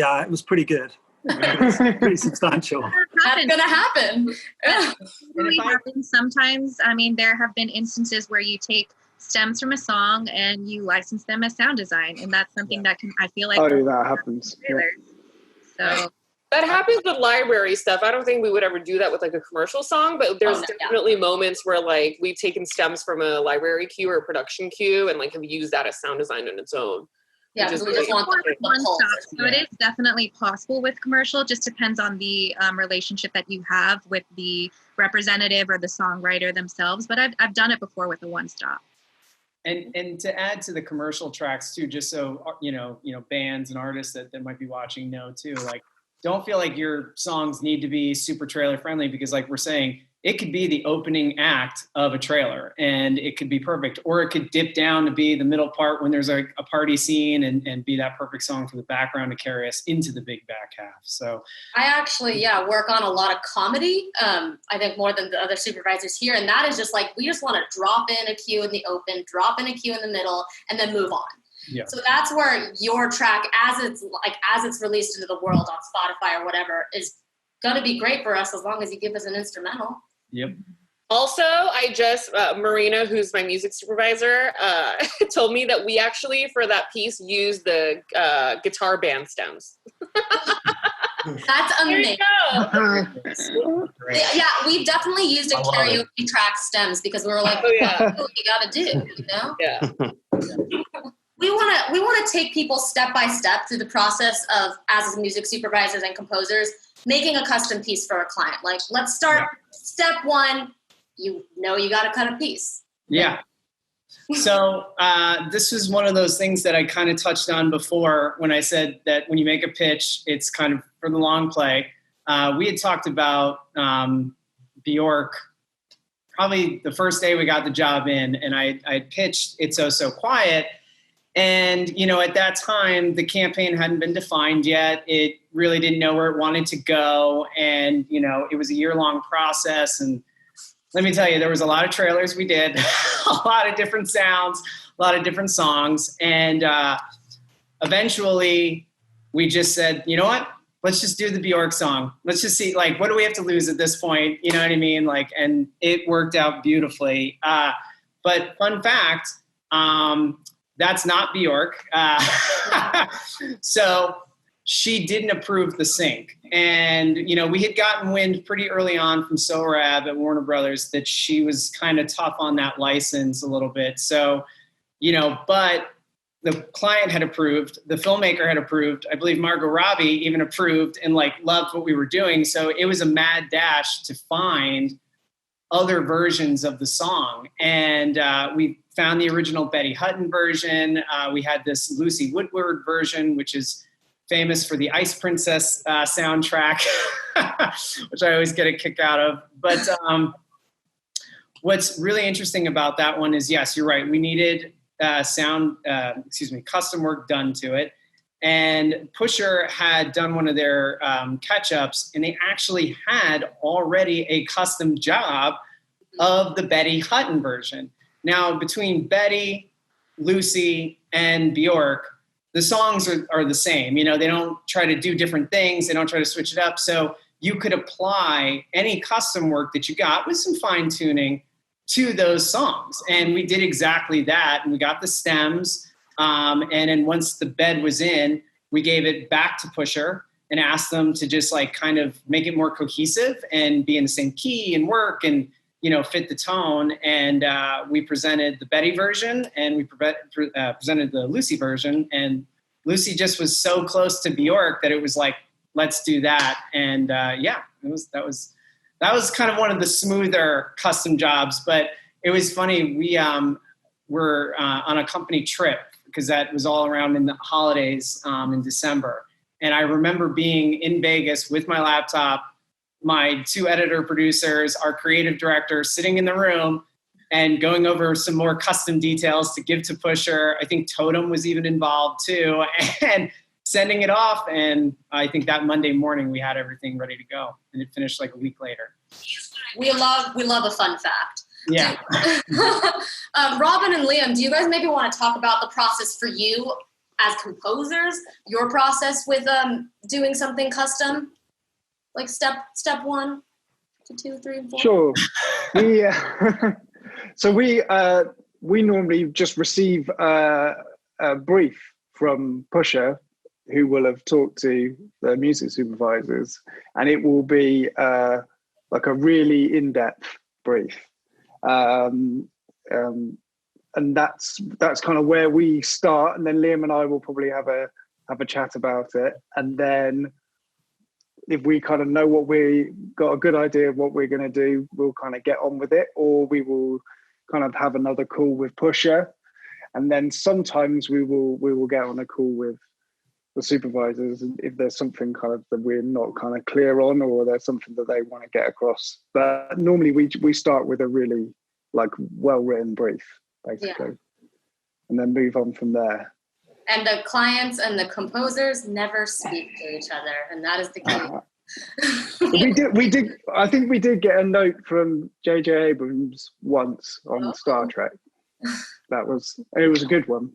D: good. It was pretty substantial.
B: That's gonna happen.
H: It really happens sometimes. I mean, there have been instances where you take stems from a song and you license them as sound design, and that's something that I feel like
E: that happens.
H: So
F: that happens with library stuff. I don't think we would ever do that with like a commercial song, but there's definitely moments where like we've taken stems from a library cue or a production cue and like have used that as sound design on its own.
B: Yeah, because we just want the pulse.
H: So it is definitely possible with commercial. Just depends on the relationship that you have with the representative or the songwriter themselves. But I've done it before with a one-stop.
G: And to add to the commercial tracks too, just so bands and artists that might be watching know too, like don't feel like your songs need to be super trailer friendly, because like we're saying, it could be the opening act of a trailer and it could be perfect, or it could dip down to be the middle part when there's a party scene and be that perfect song for the background to carry us into the big back half. So
B: I actually, work on a lot of comedy. I think more than the other supervisors here. And that is just like, we just want to drop in a cue in the open, drop in a cue in the middle, and then move on.
G: Yeah.
B: So that's where your track, as it's released into the world on Spotify or whatever, is going to be great for us as long as you give us an instrumental.
G: Yep.
F: Also, I just, Marina, who's my music supervisor, told me that we actually, for that piece, used the guitar band stems.
B: That's amazing. Yeah, we've definitely used a karaoke track stems, because we were like, what you got to do,
F: Yeah.
B: We want to take people step by step through the process of, as music supervisors and composers, making a custom piece for a client. Like, let's start step 1. You got to cut a piece.
G: Yeah. So this is one of those things that I kind of touched on before when I said that when you make a pitch, it's kind of for the long play. We had talked about Bjork probably the first day we got the job in, and I pitched It's Oh So Quiet. And, at that time, the campaign hadn't been defined yet. It really didn't know where it wanted to go. And, it was a year-long process. And let me tell you, there was a lot of trailers we did, a lot of different sounds, a lot of different songs. And eventually we just said, you know what? let's just do the Bjork song. Let's just see, like, what do we have to lose at this point? You know what I mean? Like, and it worked out beautifully. But fun fact, that's not Bjork. So she didn't approve the sync. And, you know, we had gotten wind pretty early on from Sorab at Warner Brothers that she was kind of tough on that license a little bit. So, you know, but the client had approved, the filmmaker had approved, I believe Margot Robbie even approved and like loved what we were doing. So it was a mad dash to find other versions of the song. And we found the original Betty Hutton version. We had this Lucy Woodward version, which is famous for the Ice Princess soundtrack, which I always get a kick out of. But what's really interesting about that one is, yes, you're right. We needed custom work done to it. And Pusher had done one of their catch-ups, and they actually had already a custom job of the Betty Hutton version. Now, between Betty, Lucy, and Bjork, the songs are the same. You know, they don't try to do different things. They don't try to switch it up. So you could apply any custom work that you got with some fine-tuning to those songs. And we did exactly that. And we got the stems. And then once the bed was in, we gave it back to Pusher and asked them to just like kind of make it more cohesive and be in the same key and work and, you know, fit the tone. And we presented the Betty version and we presented the Lucy version. And Lucy just was so close to Bjork that it was like, let's do that. And that was kind of one of the smoother custom jobs. But it was funny. We were on a company trip because that was all around in the holidays in December. And I remember being in Vegas with my laptop, my two editor producers, our creative director sitting in the room and going over some more custom details to give to Pusher. I think Totem was even involved too, and sending it off. And I think that Monday morning we had everything ready to go, and it finished like a week later.
B: We love a fun fact.
G: Yeah.
B: Robin and Liam, do you guys maybe want to talk about the process for you as composers, your process with doing something custom? Like step 1 to 2, 3, and 4?
E: Sure. So we normally just receive a brief from Pusher, who will have talked to the music supervisors, and it will be like a really in-depth brief. And that's kind of where we start, and then Liam and I will probably have a chat about it, and then if we kind of know what we got a good idea of what we're going to do, we'll kind of get on with it, or we will kind of have another call with Pusher, and then sometimes we will get on a call with the supervisors if there's something kind of that we're not kind of clear on, or there's something that they want to get across. But normally we start with a really like well-written brief, basically, and then move on from there.
B: And the clients and the composers never speak to each other, and that is the key.
E: We did. I think we did get a note from J.J. Abrams once on Star Trek. It was a good one.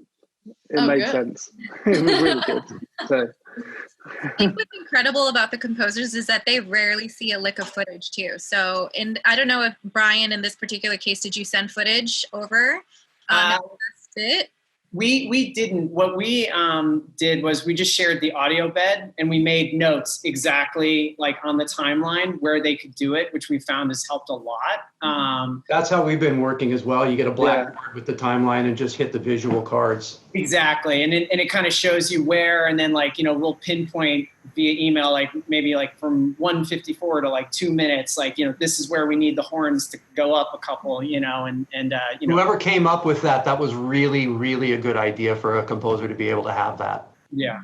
E: It made sense. It was really good. So
H: I think what's incredible about the composers is that they rarely see a lick of footage too. So, I don't know if Brian, in this particular case, did you send footage over?
G: We didn't. What we did was we just shared the audio bed, and we made notes exactly like on the timeline where they could do it, which we found has helped a lot.
C: That's how we've been working as well. You get a blackboard with the timeline and just hit the visual cards.
G: Exactly, and it kind of shows you where, and then like, you know, we'll pinpoint via email, like maybe like from 1:54 to like 2 minutes, like, you know, this is where we need the horns to go up a couple, you know, and you know,
C: whoever came up with that was really, really a good idea for a composer to be able to have that.
G: Yeah.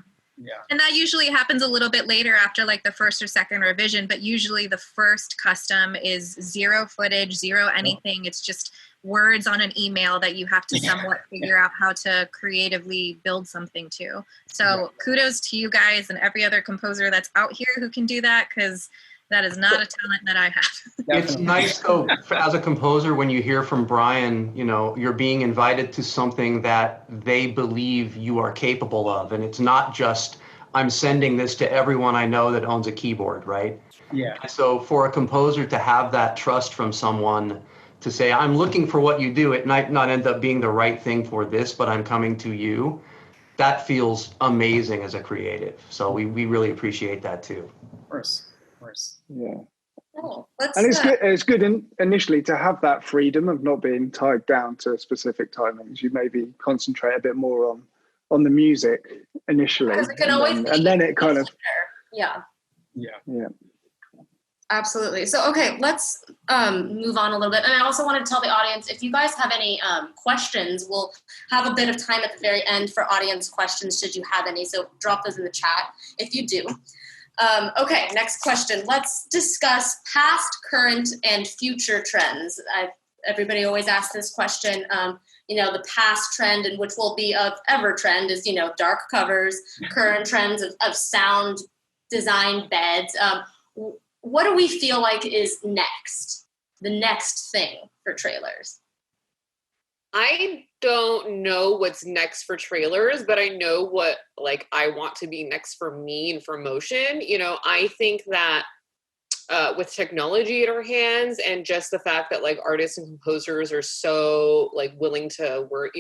H: And that usually happens a little bit later after like the first or second revision, but usually the first custom is zero footage, zero anything. It's just words on an email that you have to somewhat figure out how to creatively build something to. So kudos to you guys and every other composer that's out here who can do that, because that is not a talent that I have.
C: It's nice though, as a composer, when you hear from Brian, you know, you're being invited to something that they believe you are capable of. And it's not just I'm sending this to everyone I know that owns a keyboard, right?
G: Yeah.
C: And so for a composer to have that trust from someone to say, I'm looking for what you do, it might not end up being the right thing for this, but I'm coming to you, that feels amazing as a creative. So we really appreciate that too.
G: Of course.
E: Yeah.
B: Oh,
E: And it's good initially to have that freedom of not being tied down to specific timings. You maybe concentrate a bit more on the music initially,
B: because it can always be,
E: and then it kind of
B: yeah.
E: Yeah.
B: Absolutely. So, okay, let's move on a little bit. And I also wanted to tell the audience, if you guys have any questions, we'll have a bit of time at the very end for audience questions, should you have any. So drop those in the chat if you do. Okay, next question. Let's discuss past, current, and future trends. Everybody always asks this question. The past trend, and which will be of ever trend, is, dark covers. Current trends of sound design beds. What do we feel like is next? The next thing for trailers?
F: I don't know what's next for trailers, but I know what I want to be next for me and for Mocean. I think that with technology at our hands and just the fact that artists and composers are so willing to work,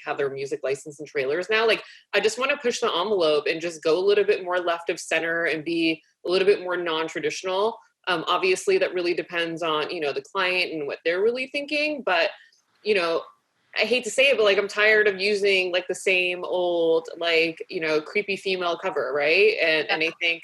F: have their music licensed in trailers now, I just want to push the envelope and just go a little bit more left of center and be a little bit more non-traditional. Obviously that really depends on, the client and what they're really thinking, but, I hate to say it, but I'm tired of using the same old, creepy female cover. Right. And I think,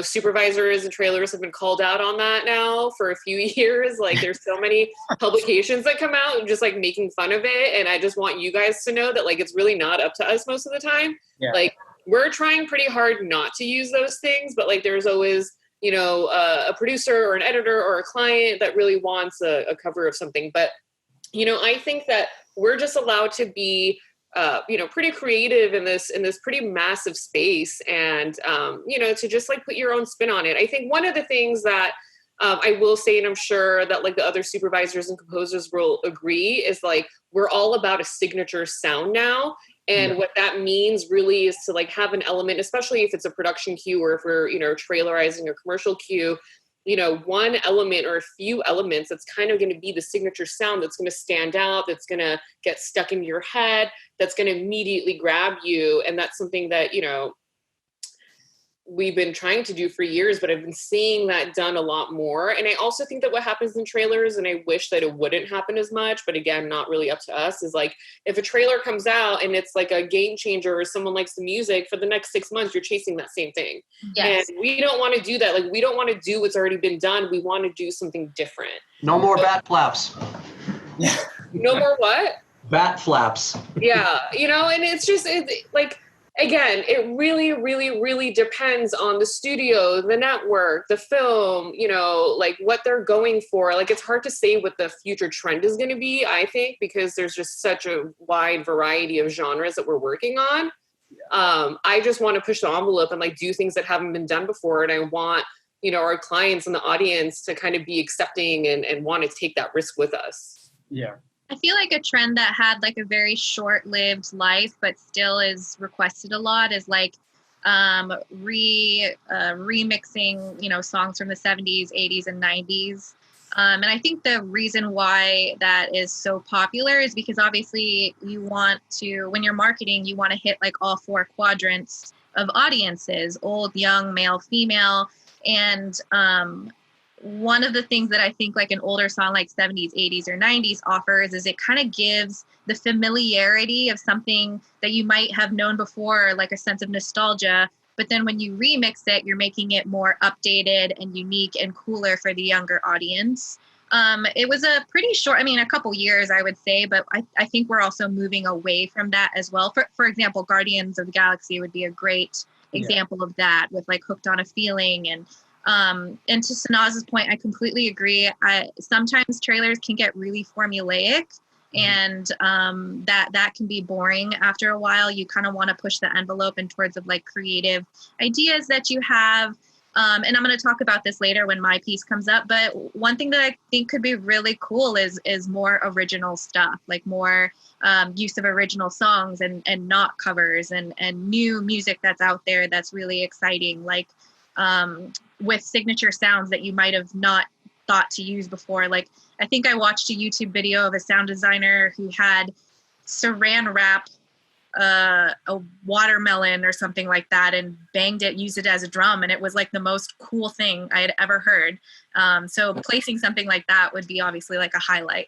F: supervisors and trailers have been called out on that now for a few years. There's so many publications that come out and just making fun of it. And I just want you guys to know that it's really not up to us most of the time.
G: Yeah.
F: We're trying pretty hard not to use those things, but there's always, a producer or an editor or a client that really wants a cover of something. But, I think that we're just allowed to be, pretty creative in this pretty massive space, and, to just put your own spin on it. I think one of the things that I will say, and I'm sure that the other supervisors and composers will agree, is we're all about a signature sound now. And what that means really is to have an element, especially if it's a production cue or if we're, trailerizing a commercial cue, one element or a few elements that's kind of going to be the signature sound that's going to stand out, that's going to get stuck in your head, that's going to immediately grab you. And that's something that, we've been trying to do for years, but I've been seeing that done a lot more. And I also think that what happens in trailers, and I wish that it wouldn't happen as much, but again, not really up to us, is if a trailer comes out and it's a game changer or someone likes the music, for the next 6 months, you're chasing that same thing. Yes. And we don't want to do that. We don't want to do what's already been done. We want to do something different.
C: No more bat flaps.
F: No more what?
C: Bat flaps.
F: Yeah. And it's just again, it really, really, really depends on the studio, the network, the film, what they're going for. It's hard to say what the future trend is going to be, I think, because there's just such a wide variety of genres that we're working on. I just want to push the envelope and do things that haven't been done before. And I want, our clients and the audience to kind of be accepting and want to take that risk with us.
G: Yeah.
H: I feel like a trend that had a very short-lived life, but still is requested a lot, is remixing, songs from the 70s, 80s, and 90s. And I think the reason why that is so popular is because obviously you want to, when you're marketing, you want to hit all 4 quadrants of audiences: old, young, male, female. And one of the things that I think an older song like 70s, 80s, or 90s offers is it kind of gives the familiarity of something that you might have known before, a sense of nostalgia. But then when you remix it, you're making it more updated and unique and cooler for the younger audience. It was a pretty short, a couple years, I would say, but I think we're also moving away from that as well. For example, Guardians of the Galaxy would be a great example of that, with Hooked on a Feeling. And to Sanaz's point, I completely agree. Sometimes trailers can get really formulaic, and that can be boring after a while. You kind of want to push the envelope in towards of creative ideas that you have. And I'm going to talk about this later when my piece comes up. But one thing that I think could be really cool is more original stuff, like more use of original songs and not covers and new music that's out there that's really exciting, like with signature sounds that you might have not thought to use before. Like, I think I watched a YouTube video of a sound designer who had saran wrap a watermelon or something like that and banged it, used it as a drum, and it was like the most cool thing I had ever heard. So placing something like that would be obviously like a highlight.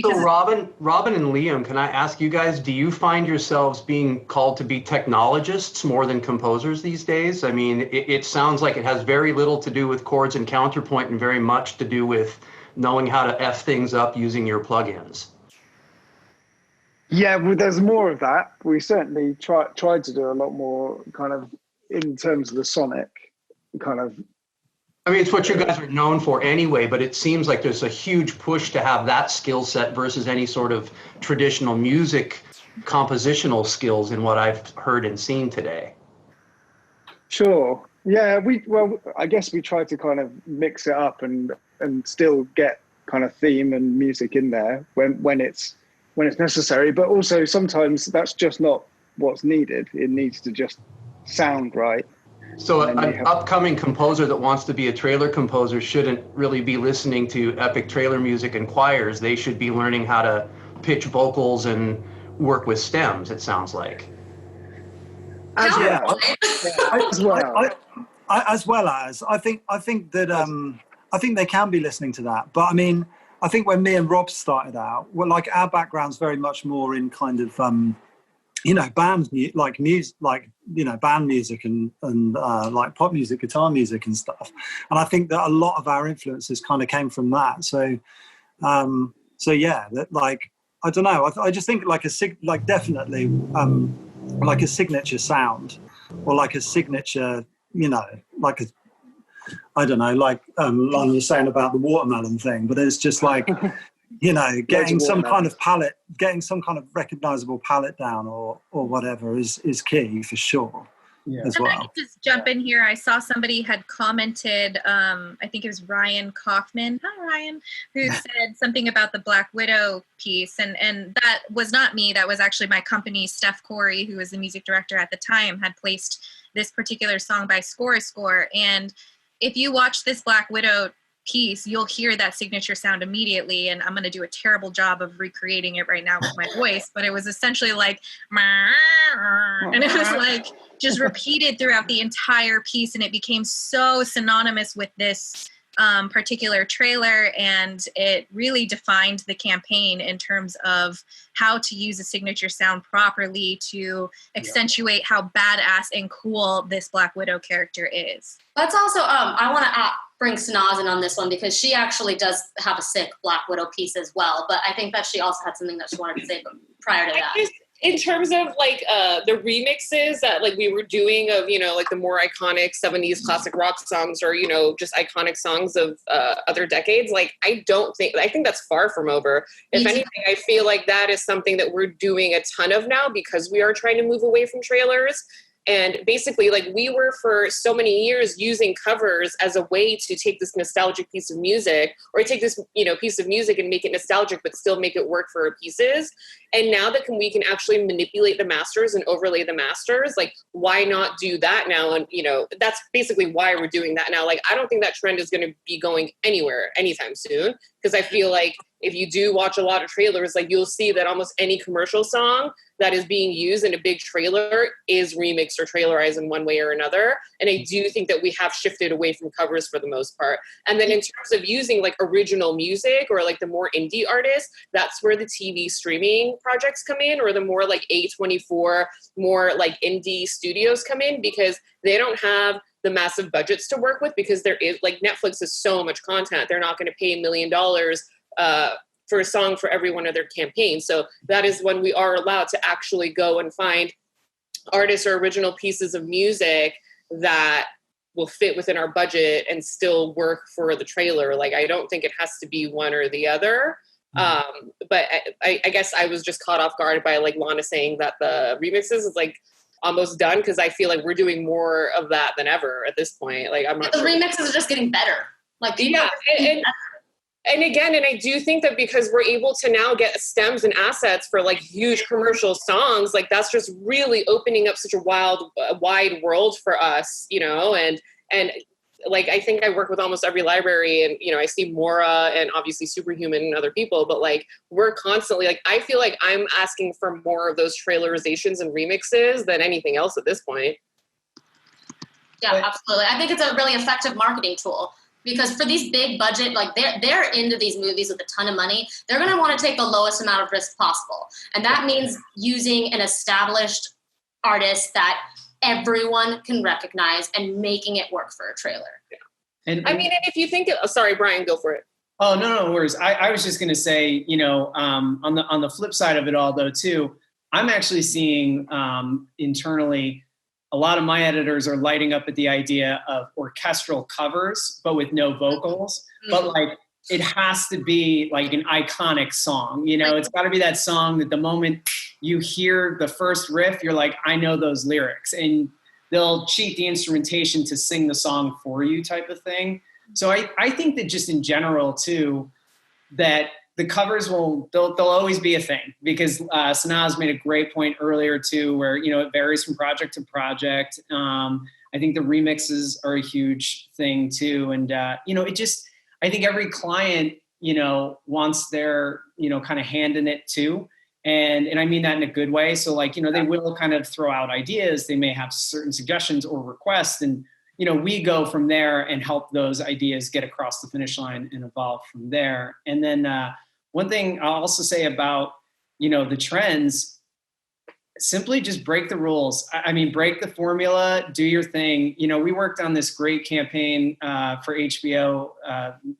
C: So Robin and Liam, can I ask you guys, do you find yourselves being called to be technologists more than composers these days? I mean, it sounds like it has very little to do with chords and counterpoint and very much to do with knowing how to F things up using your plugins.
E: Yeah, well, there's more of that. We certainly tried to do a lot more kind of in terms of the sonic kind of.
C: I mean, it's what you guys are known for anyway, but it seems like there's a huge push to have that skill set versus any sort of traditional music compositional skills in what I've heard and seen today. Sure.
E: Yeah, I guess we try to kind of mix it up and still get kind of theme and music in there when it's necessary, but also sometimes that's just not what's needed. It needs to just sound right.
C: So an upcoming composer that wants to be a trailer composer shouldn't really be listening to epic trailer music and choirs. They should be learning how to pitch vocals and work with stems, it sounds like.
D: As I think they can be listening to that. But I mean, I think when me and Rob started out, well, like our background's very much more in kind of, band music and like pop music, guitar music and stuff. And I think that a lot of our influences kind of came from that. So yeah, that like, I don't know. I just think definitely like a signature sound or like a signature, like a, I don't know, like Lana was saying about the watermelon thing, but it's just like, getting some kind of palette, getting some kind of recognizable palette down or whatever is key for sure. Yeah. As well.
H: I can just jump in here. I saw somebody had commented, I think it was Ryan Kaufman, hi Ryan, who said something about the Black Widow piece. And that was not me. That was actually my company, Steph Corey, who was the music director at the time, had placed this particular song by Score. And if you watch this Black Widow piece, you'll hear that signature sound immediately, and I'm going to do a terrible job of recreating it right now with my voice, but it was essentially like, and it was like just repeated throughout the entire piece, and it became so synonymous with this particular trailer, and it really defined the campaign in terms of how to use a signature sound properly to accentuate how badass and cool this Black Widow character is.
B: Let's also, I want to bring Sanaz in on this one because she actually does have a sick Black Widow piece as well, but I think that she also had something that she wanted to say prior to that.
F: In terms of like the remixes that like we were doing of, like the more iconic 70s classic rock songs or, just iconic songs of other decades, like I think that's far from over. If anything, I feel like that is something that we're doing a ton of now because we are trying to move away from trailers. And basically, like we were for so many years using covers as a way to take this nostalgic piece of music or take this, piece of music and make it nostalgic, but still make it work for our pieces. And now that we can actually manipulate the masters and overlay the masters, like why not do that now? And, that's basically why we're doing that now. Like, I don't think that trend is going to be going anywhere anytime soon because I feel like if you do watch a lot of trailers, like you'll see that almost any commercial song that is being used in a big trailer is remixed or trailerized in one way or another. And I do think that we have shifted away from covers for the most part. And then in terms of using like original music or like the more indie artists, that's where the TV streaming projects come in, or the more like A24, more like indie studios come in because they don't have the massive budgets to work with because there is like Netflix has so much content. They're not going to pay $1 million for a song for every one of their campaigns. So that is when we are allowed to actually go and find artists or original pieces of music that will fit within our budget and still work for the trailer. Like, I don't think it has to be one or the other. But I guess I was just caught off guard by like Lana saying that the remixes is like, almost done, because I feel like we're doing more of that than ever at this point. Like, I'm not
B: the
F: sure.
B: remixes are just getting better. Like,
F: yeah, and again, and I do think that because we're able to now get stems and assets for like huge commercial songs, like that's just really opening up such a wide world for us, you know, and like, I think I work with almost every library, and, you know, I see Mora and obviously Superhuman and other people, but like, we're constantly, like, I feel like I'm asking for more of those trailerizations and remixes than anything else at this point.
B: Yeah, absolutely. I think it's a really effective marketing tool, because for these big budget, like they're into these movies with a ton of money. They're going to want to take the lowest amount of risk possible. And that means using an established artist that everyone can recognize and making it work for a trailer.
F: Yeah. And I mean, and if you think, sorry, Brian, go for it.
G: Oh, no worries. I was just going to say, you know, on the flip side of it all, though, too, I'm actually seeing internally, a lot of my editors are lighting up at the idea of orchestral covers, but with no vocals. Mm-hmm. But like, it has to be like an iconic song. You know, it's got to be that song that the moment you hear the first riff, you're like, I know those lyrics. And they'll cheat the instrumentation to sing the song for you, type of thing. So I think that just in general, too, that the covers they'll always be a thing, because Sanaz made a great point earlier too, where, you know, it varies from project to project. I think the remixes are a huge thing too. And, you know, I think every client, you know, wants their, you know, kind of hand in it too. And I mean that in a good way. So like, you know, they will kind of throw out ideas. They may have certain suggestions or requests, and, you know, we go from there and help those ideas get across the finish line and evolve from there. And then one thing I'll also say about, you know, the trends, simply just break the rules. I mean, break the formula, do your thing. You know, we worked on this great campaign for HBO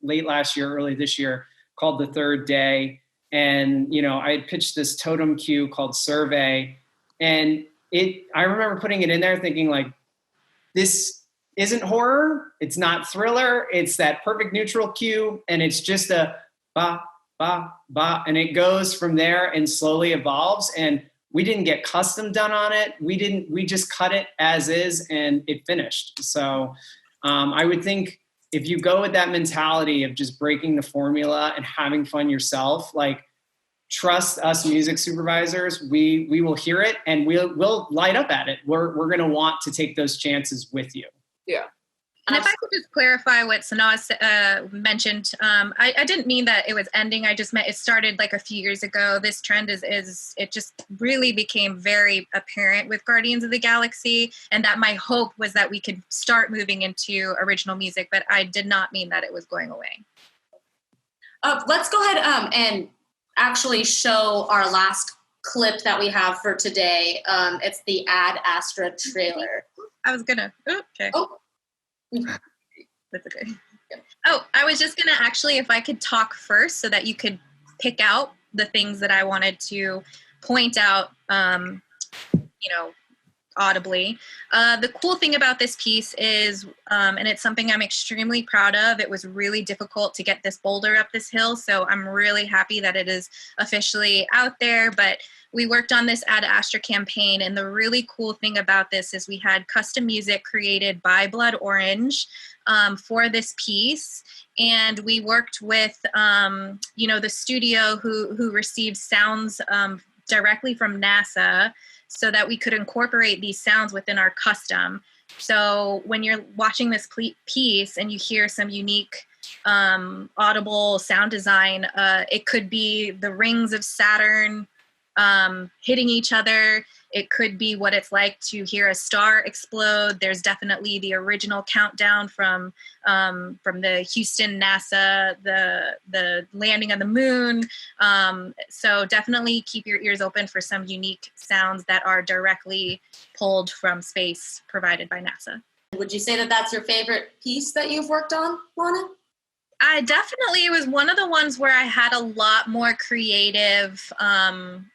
G: late last year, early this year, called The Third Day. And, you know, I had pitched this totem cue called Survey. And I remember putting it in there thinking like, this isn't horror, it's not thriller, it's that perfect neutral cue, and it's just a ba, ba, ba, and it goes from there and slowly evolves. And we didn't get custom done on it. We just cut it as is, and it finished. So I would think if you go with that mentality of just breaking the formula and having fun yourself, like, trust us music supervisors, we will hear it and we'll light up at it. We're going to want to take those chances with you.
F: Yeah.
H: And if I could just clarify what Sanaz mentioned, I didn't mean that it was ending. I just meant it started like a few years ago. This trend it just really became very apparent with Guardians of the Galaxy, and that my hope was that we could start moving into original music, but I did not mean that it was going away.
B: Let's go ahead and actually show our last clip that we have for today. It's the Ad Astra trailer.
H: I was gonna. Okay.
B: Oh.
H: That's okay. Oh, I was just gonna actually, if I could talk first so that you could pick out the things that I wanted to point out, audibly. The cool thing about this piece is, and it's something I'm extremely proud of, it was really difficult to get this boulder up this hill, so I'm really happy that it is officially out there, but we worked on this Ad Astra campaign, and the really cool thing about this is we had custom music created by Blood Orange for this piece, and we worked with, the studio who received sounds directly from NASA so that we could incorporate these sounds within our custom. So when you're watching this piece and you hear some unique audible sound design, it could be the rings of Saturn hitting each other. It could be what it's like to hear a star explode. There's definitely the original countdown from the Houston NASA, the landing on the moon. So definitely keep your ears open for some unique sounds that are directly pulled from space provided by NASA.
B: Would you say that that's your favorite piece that you've worked on, Lana?
H: It was one of the ones where I had a lot more creative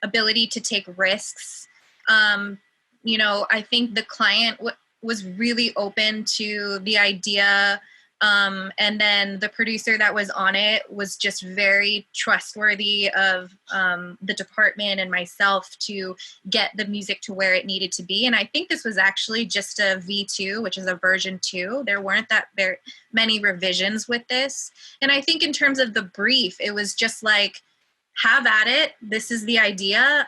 H: ability to take risks. I think the client was really open to the idea And then the producer that was on it was just very trustworthy of the department and myself to get the music to where it needed to be. And I think this was actually just a V2, which is a version 2. There weren't that very many revisions with this. And I think in terms of the brief, it was just like, have at it. This is the idea.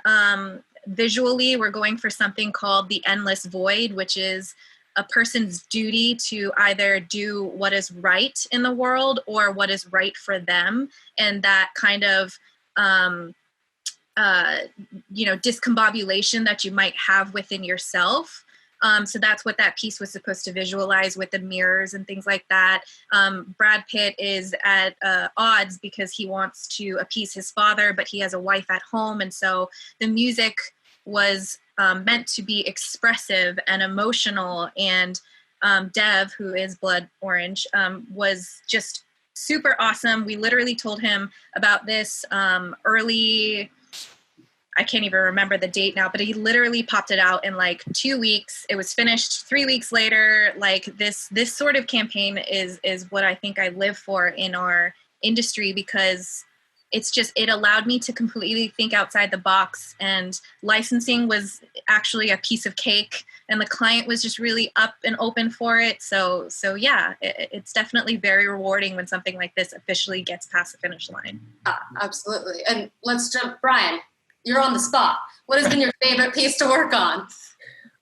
H: Visually, we're going for something called the endless void, which is a person's duty to either do what is right in the world or what is right for them. And that kind of, discombobulation that you might have within yourself. So that's what that piece was supposed to visualize with the mirrors and things like that. Brad Pitt is at odds because he wants to appease his father, but he has a wife at home. And so the music was meant to be expressive and emotional. And Dev, who is Blood Orange, was just super awesome. We literally told him about this early, I can't even remember the date now, but he literally popped it out in like 2 weeks. It was finished 3 weeks later. Like this sort of campaign is what I think I live for in our industry, because it allowed me to completely think outside the box, and licensing was actually a piece of cake, and the client was just really up and open for it. So yeah, it's definitely very rewarding when something like this officially gets past the finish line.
B: Absolutely. And let's jump, Brian, you're on the spot. What has been your favorite piece to work on?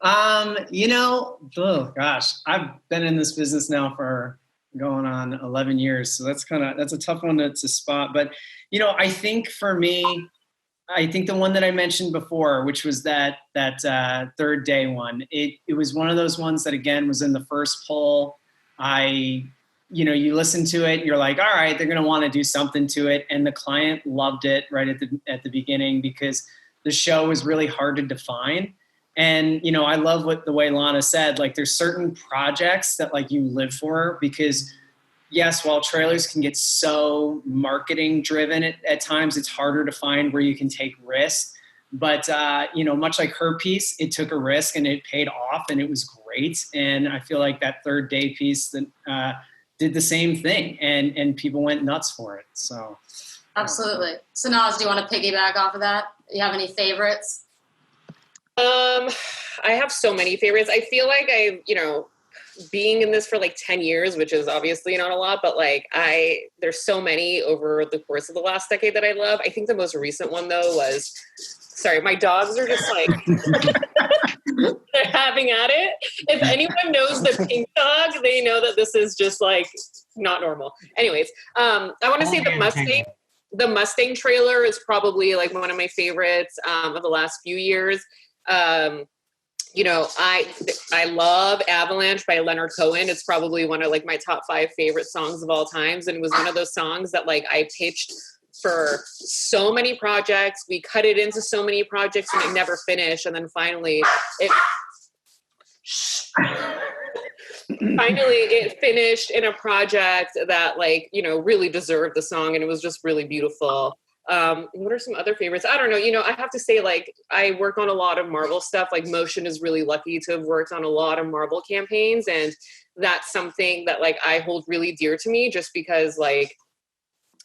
G: Oh gosh, I've been in this business now for going on 11 years. So that's a tough one to spot. But, I think for me, the one that I mentioned before, which was that third day one, it was one of those ones that, again, was in the first poll. You listen to it, you're like, all right, they're going to want to do something to it. And the client loved it right at the beginning, because the show was really hard to define. And, I love the way Lana said, like, there's certain projects that like you live for, because yes, while trailers can get so marketing driven at times, it's harder to find where you can take risks. But, much like her piece, it took a risk and it paid off and it was great. And I feel like that third day piece that did the same thing, and people went nuts for it. So.
B: Absolutely. Sanaz, do you want to piggyback off of that? Do you have any favorites?
F: I have so many favorites. I feel like being in this for like 10 years, which is obviously not a lot, but like there's so many over the course of the last decade that I love. I think the most recent one though was, sorry, my dogs are just like, they're having at it. If anyone knows the pink dog, they know that this is just like not normal. Anyways, I want to say the Mustang trailer is probably like one of my favorites of the last few years. I love Avalanche by Leonard Cohen. It's probably one of like my top 5 favorite songs of all times. And it was one of those songs that like I pitched for so many projects. We cut it into so many projects and it never finished. And then finally it finished in a project that like, really deserved the song. And it was just really beautiful. What are some other favorites? I don't know. I have to say, like, I work on a lot of Marvel stuff. Like, Mocean is really lucky to have worked on a lot of Marvel campaigns. And that's something that, like, I hold really dear to me, just because, like,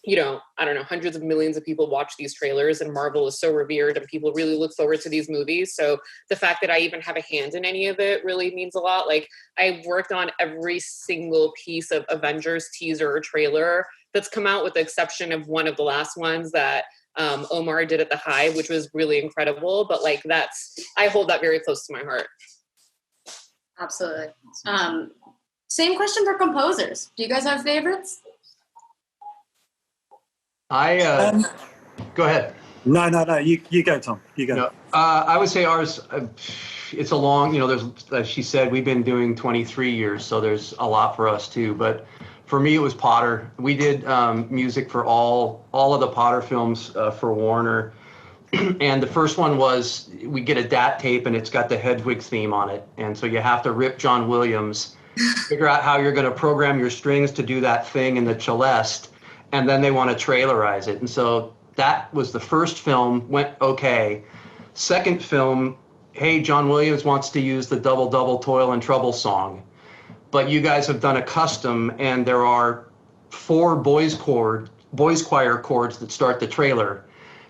F: I don't know, hundreds of millions of people watch these trailers, and Marvel is so revered and people really look forward to these movies. So the fact that I even have a hand in any of it really means a lot. Like, I've worked on every single piece of Avengers teaser or trailer that's come out, with the exception of one of the last ones that Omar did at the Hive, which was really incredible. But like, I hold that very close to my heart.
B: Absolutely. Same question for composers. Do you guys have favorites?
C: Go ahead.
D: No. You go, Tom. You go.
C: No, I would say ours. It's a long. There's, as she said, we've been doing 23 years, so there's a lot for us too. But for me, it was Potter. We did music for all of the Potter films for Warner, and the first one was, we get a DAT tape and it's got the Hedwig theme on it, and so you have to rip John Williams, figure out how you're going to program your strings to do that thing in the celeste. And then they want to trailerize it. And so that was the first film, went okay. Second film, hey, John Williams wants to use the Double Double Toil and Trouble song. but you guys have done a custom, and there are 4 boys choir chords that start the trailer.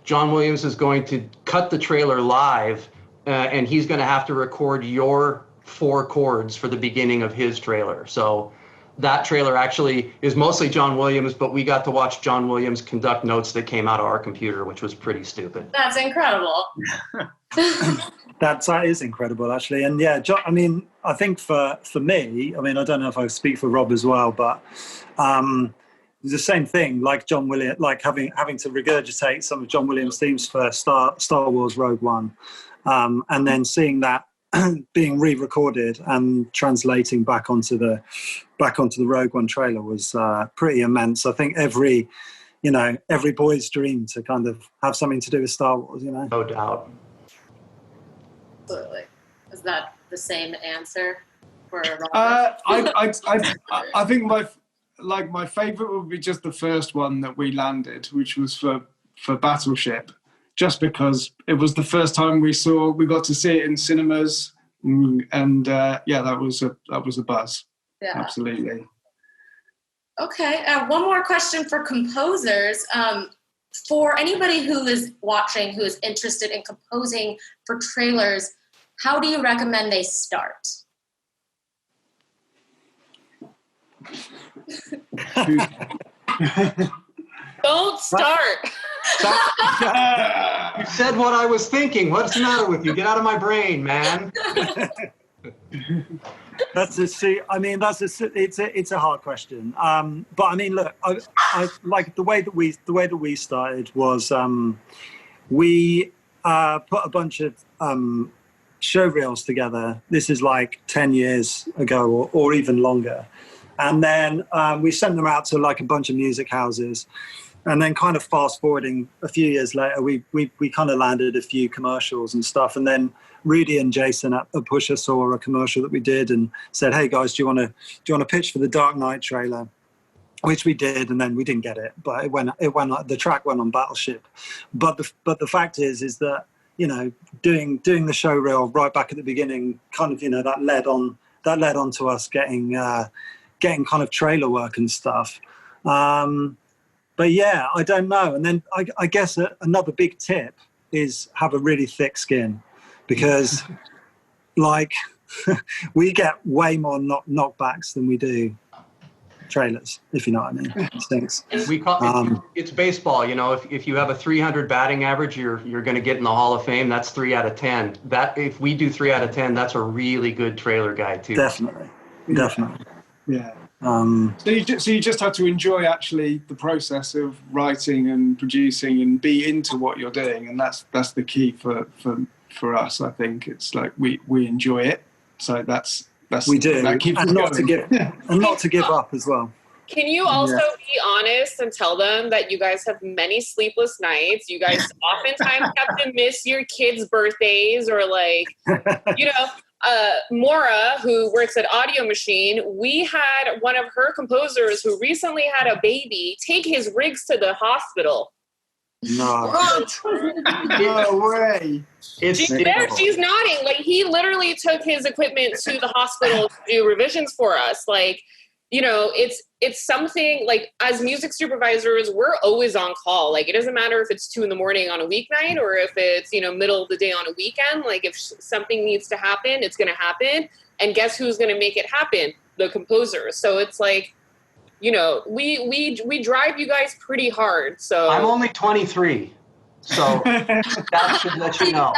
C: John Williams is going to cut the trailer live, and he's going to have to record your 4 chords for the beginning of his trailer. So that trailer actually is mostly John Williams, but we got to watch John Williams conduct notes that came out of our computer, which was pretty stupid.
B: That's incredible.
D: That is incredible, actually. And yeah, I mean, I think for me, I mean, I don't know if I speak for Rob as well, but the same thing, like John Williams, like having to regurgitate some of John Williams' themes for Star Wars Rogue One, and then seeing that being re-recorded and translating back onto the Rogue One trailer was pretty immense. I think every boy's dream to kind of have something to do with Star Wars, you know.
C: No doubt.
B: Absolutely. Is that the same answer for Robert?
E: I think my favorite would be just the first one that we landed, which was for Battleship, just because it was the first time we got to see it in cinemas, and that was a buzz. Yeah, absolutely.
B: Okay, one more question for composers. For anybody who is watching, who is interested in composing for trailers, how do you recommend they start?
F: Don't start.
C: You said what I was thinking. What's the matter with you? Get out of my brain, man. It's
D: a hard question. But I mean, look, I like the way that we started was we put a bunch of show reels together. This is like 10 years ago or even longer. And then we sent them out to like a bunch of music houses. And then kind of fast forwarding a few years later, we kind of landed a few commercials and stuff. And then Rudy and Jason at Pusher saw a commercial that we did and said, "Hey guys, do you want to pitch for the Dark Knight trailer?" Which we did, and then we didn't get it, but it went. The track went on Battleship. But the fact is that, you know, doing the show reel right back at the beginning, kind of, you know, that led on to us getting kind of trailer work and stuff. But yeah, I don't know. And then I guess another big tip is have a really thick skin, because like we get way more knockbacks than we do trailers, if you know what I mean. Stinks.
C: We call it's baseball, you know. If you have a 300 batting average, you're going to get in the Hall of Fame. That's 3 out of 10. That if we do 3 out of 10, that's a really good trailer guy too.
D: Definitely.
E: Yeah. So you just have to enjoy actually the process of writing and producing and be into what you're doing, and that's the key for us. I think it's like we enjoy it, so that's
D: we do,
E: that keeps
D: and not to give up as well.
F: Can you also be honest and tell them that you guys have many sleepless nights? You guys oftentimes have to miss your kids' birthdays, or like, you know. Maura, who works at Audio Machine, we had one of her composers who recently had a baby take his rigs to the hospital.
D: No.
E: What? No way.
F: She's there. She's nodding. Like, he literally took his equipment to the hospital to do revisions for us. Like, you know, it's something like, as music supervisors, we're always on call. Like, it doesn't matter if it's 2 a.m. on a weeknight or if it's, you know, middle of the day on a weekend. Like, if something needs to happen, it's going to happen. And guess who's going to make it happen? The composer. So it's like, you know, we drive you guys pretty hard. So
C: I'm only 23. So that should let you know.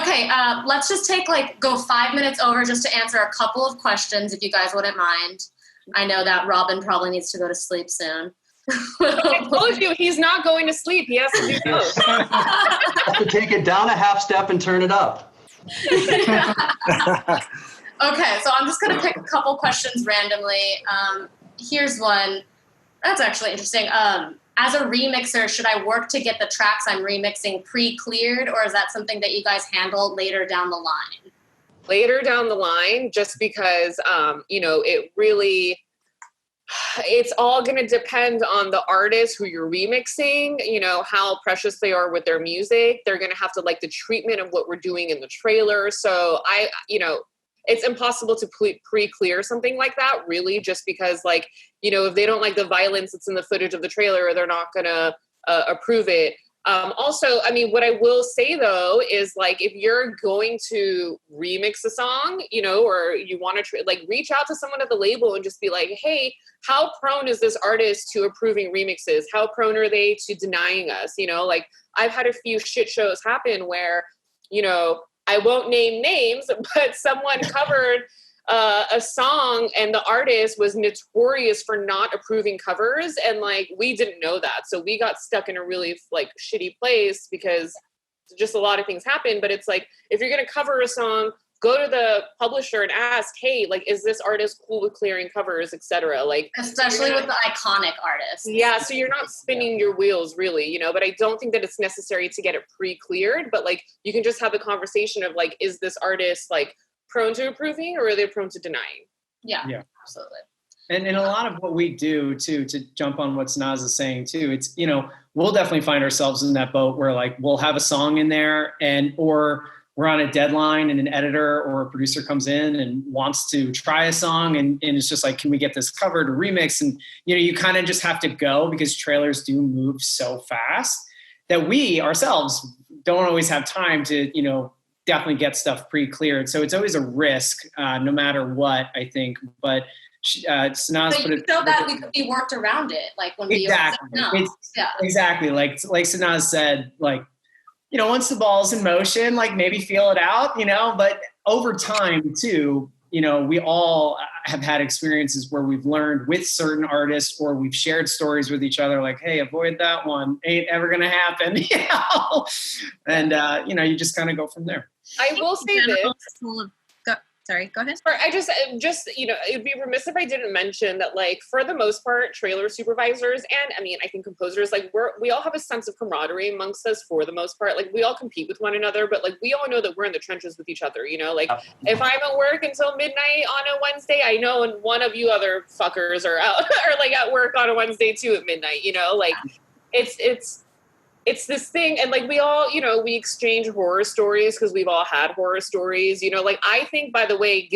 B: Okay, let's just go 5 minutes over just to answer a couple of questions, if you guys wouldn't mind. I know that Robin probably needs to go to sleep soon.
F: I told you, he's not going to sleep. He has to do both.
C: Have to take it down a half step and turn it up.
B: Okay, so I'm just going to pick a couple questions randomly. Here's one. That's actually interesting. As a remixer, should I work to get the tracks I'm remixing pre-cleared, or is that something that you guys handle later down the line?
F: Later down the line, just because, you know, it really, It's all going to depend on the artist who you're remixing, you know, how precious they are with their music. They're going to have to like the treatment of what we're doing in the trailer. So it's impossible to pre-clear something like that, really, just because, like, you know, if they don't like the violence that's in the footage of the trailer, they're not going to approve it. Also, I mean, what I will say, though, is, like, if you're going to remix a song, you know, or you want to, reach out to someone at the label and just be like, hey, how prone is this artist to approving remixes? How prone are they to denying us? You know, like, I've had a few shit shows happen where, you know, I won't name names, but someone covered a song and the artist was notorious for not approving covers, and like we didn't know that, so we got stuck in a really like shitty place because just a lot of things happen. But it's like, if you're going to cover a song, go to the publisher and ask, hey, like, is this artist cool with clearing covers, etc. Like,
B: especially with the iconic artists.
F: Yeah, so you're not spinning your wheels, really, you know. But I don't think that it's necessary to get it pre-cleared, but like you can just have a conversation of like, is this artist like prone to approving, or are they prone to denying?
B: Yeah, absolutely.
G: And a lot of what we do too, to jump on what Sanaz is saying too, it's, you know, we'll definitely find ourselves in that boat where like we'll have a song in there, or we're on a deadline and an editor or a producer comes in and wants to try a song, and it's just like, can we get this covered or remixed? And, you know, you kind of just have to go, because trailers do move so fast that we ourselves don't always have time to, you know, definitely get stuff pre-cleared. So it's always a risk, no matter what, I think. But Sanaz put it
B: so that we could be worked around it, like when
G: exactly. Exactly, like Sanaz said, like, you know, once the ball's in motion, like maybe feel it out, you know. But over time too, you know, we all have had experiences where we've learned with certain artists, or we've shared stories with each other, like, hey, avoid that one, ain't ever gonna happen, you know. And you know, you just kind of go from there.
F: I will say this.
H: Sorry, go ahead.
F: I just, you know, it'd be remiss if I didn't mention that, like, for the most part, trailer supervisors, and I mean, I think composers, like, we all have a sense of camaraderie amongst us for the most part. Like, we all compete with one another, but like, we all know that we're in the trenches with each other, you know? Like, if I'm at work until midnight on a Wednesday, I know and one of you other fuckers are out, or like at work on a Wednesday too at midnight, you know? Like, it's this thing, and like we all, you know, we exchange horror stories because we've all had horror stories, you know. Like, I think, by the way,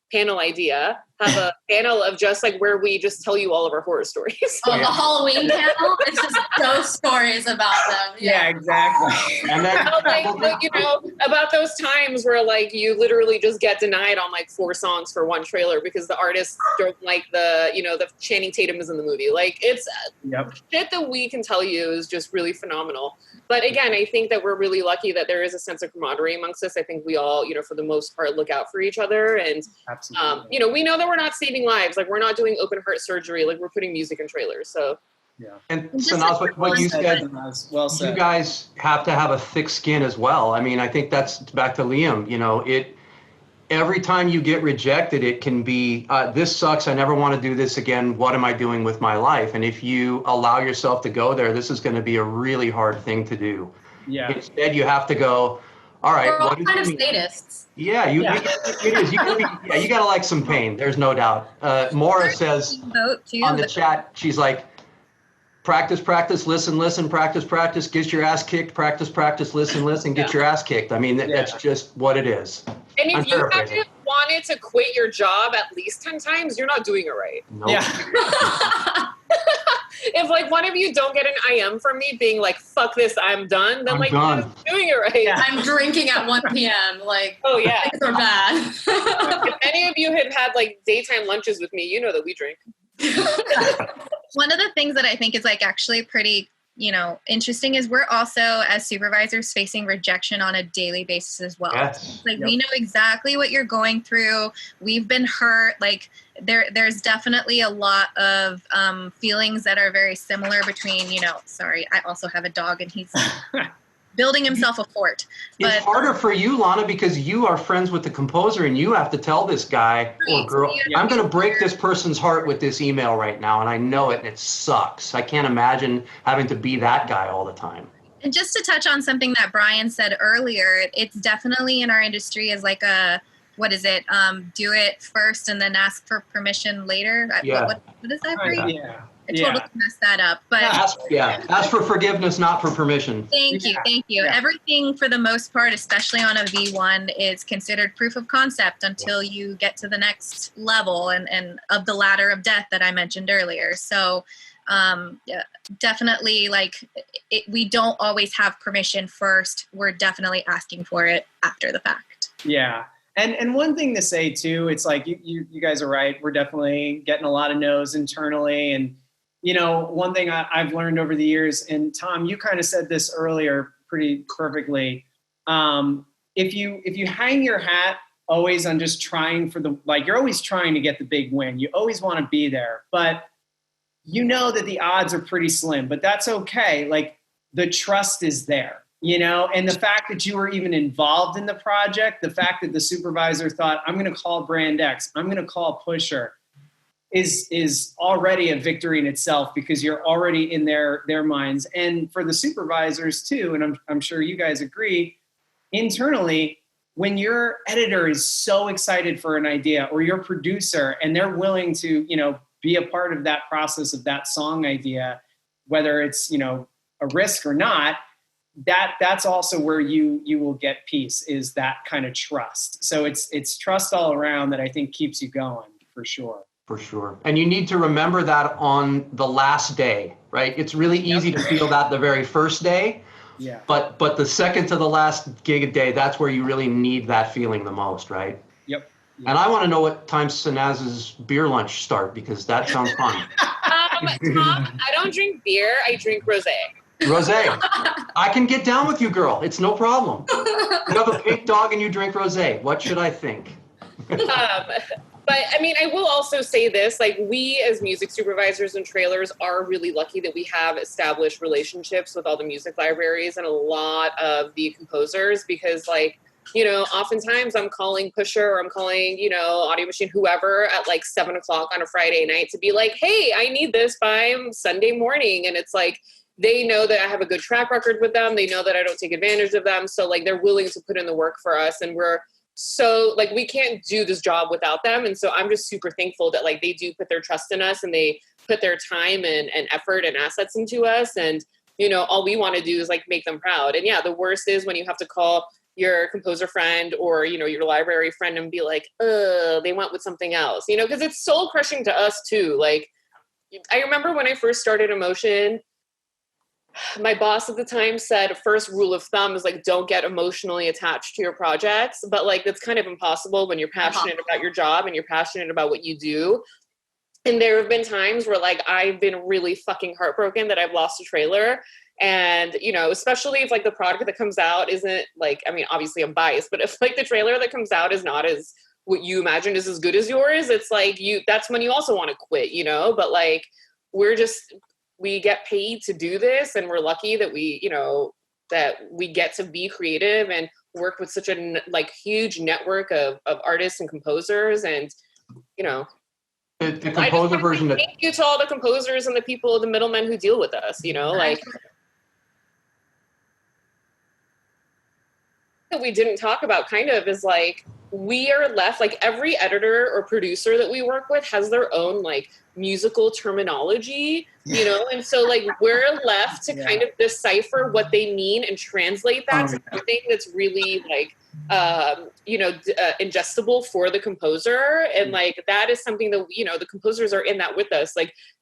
F: panel idea, have a panel of just like where we just tell you all of our horror stories.
B: Oh, the Halloween panel? It's just ghost stories about them.
G: Yeah, exactly.
C: And then,
F: like, you know, about those times where like you literally just get denied on like 4 songs for one trailer because the artists don't like the, you know, the Channing Tatum is in the movie. Like, it's shit that we can tell you is just really phenomenal. But again, I think that we're really lucky that there is a sense of camaraderie amongst us. I think we all, you know, for the most part, look out for each other. And, you know, we know that we're not saving lives. Like, we're not doing open heart surgery. Like, we're putting music in trailers. So,
C: yeah. And Sanaz, what you said, well said, you guys have to have a thick skin as well. I mean, I think that's back to Liam. You know, every time you get rejected, it can be, this sucks. I never want to do this again. What am I doing with my life? And if you allow yourself to go there, this is going to be a really hard thing to do. Yeah. Instead, you have to go, all right.
B: We're all kind of sadists.
C: Yeah, it is. You got to like some pain. There's no doubt. Maura says on the chat, she's like, practice, listen, practice, get your ass kicked, practice, listen, get your ass kicked. I mean, that's just what it is.
F: And if you haven't wanted to quit your job at least 10 times, you're not doing it right.
C: Nope.
F: Yeah. If like one of you don't get an IM from me being like, fuck this, I'm done, then like, you're not doing it right.
B: Yeah. I'm drinking at 1 p.m. Like,
F: oh yeah,
B: things are bad.
F: If any of you have had like daytime lunches with me, you know that we drink.
H: One of the things that I think is like actually pretty, you know, interesting is we're also, as supervisors, facing rejection on a daily basis as well.
C: Yes.
H: Like, we know exactly what you're going through. We've been hurt. Like, there's definitely a lot of feelings that are very similar between, you know, sorry, I also have a dog and he's building himself a fort. But
C: it's harder for you, Lana, because you are friends with the composer and you have to tell this guy or girl, I'm going to break this person's heart with this email right now, and I know it, and it sucks. I can't imagine having to be that guy all the time.
H: And just to touch on something that Brian said earlier, it's definitely in our industry as like a what is it? Do it first and then ask for permission later.
C: Yeah.
H: What is that phrase?
G: Yeah.
H: I totally messed that up. But
C: ask for forgiveness, not for permission.
H: Thank you.
G: Yeah.
H: Everything for the most part, especially on a V1, is considered proof of concept until you get to the next level and of the ladder of death that I mentioned earlier. So definitely, we don't always have permission first. We're definitely asking for it after the fact.
G: Yeah. And one thing to say too, it's like you guys are right. We're definitely getting a lot of no's internally. And, one thing I've learned over the years, and Tom, you kind of said this earlier pretty perfectly. If you hang your hat always on just trying for you're always trying to get the big win. You always want to be there, but you know that the odds are pretty slim, but that's okay. Like, the trust is there, and the fact that you were even involved in the project, the fact that the supervisor thought, I'm going to call Brand X, I'm going to call Pusher, is already a victory in itself, because you're already in their minds. And for the supervisors too, and I'm sure you guys agree, internally, when your editor is so excited for an idea, or your producer, and they're willing to, be a part of that process of that song idea, whether it's, a risk or not, that's also where you will get peace, is that kind of trust. So it's trust all around that I think keeps you going, for sure.
C: For sure. And you need to remember that on the last day, right? It's really easy to feel that the very first day.
G: Yeah.
C: But the second to the last gig day, that's where you really need that feeling the most, right?
G: Yep.
C: And I want to know what time Sanaz's beer lunch start, because that sounds fun.
F: Tom, I don't drink beer. I drink rosé.
C: Rosé. I can get down with you, girl. It's no problem. You have a pink dog and you drink rosé. What should I think?
F: But I mean, I will also say this, we as music supervisors and trailers are really lucky that we have established relationships with all the music libraries and a lot of the composers, because oftentimes I'm calling Pusher, or I'm calling, Audio Machine, whoever, at 7:00 on a Friday night to be like, hey, I need this by Sunday morning. And it's they know that I have a good track record with them. They know that I don't take advantage of them. So they're willing to put in the work for us. And we're so we can't do this job without them. And so I'm just super thankful that they do put their trust in us, and they put their time and effort and assets into us. And, all we want to do is make them proud. And yeah, the worst is when you have to call your composer friend or, your library friend and be like, they went with something else, because it's soul crushing to us too. I remember when I first started Mocean, my boss at the time said, first rule of thumb is don't get emotionally attached to your projects. But that's kind of impossible when you're passionate about your job and you're passionate about what you do. And there have been times where I've been really fucking heartbroken that I've lost a trailer. And, especially if the product that comes out isn't obviously I'm biased, but if the trailer that comes out is not as what you imagined is as good as yours, it's that's when you also want to quit, but we get paid to do this, and we're lucky that we get to be creative and work with such a huge network of artists and composers. And,
C: the composer version.
F: Thank you to all the composers and the people, the middlemen who deal with us, that we didn't talk about kind of is we are left, every editor or producer that we work with has their own musical terminology, and so we're left to kind of decipher what they mean and translate that to something that's really ingestible for the composer. And that is something that the composers are in that with us,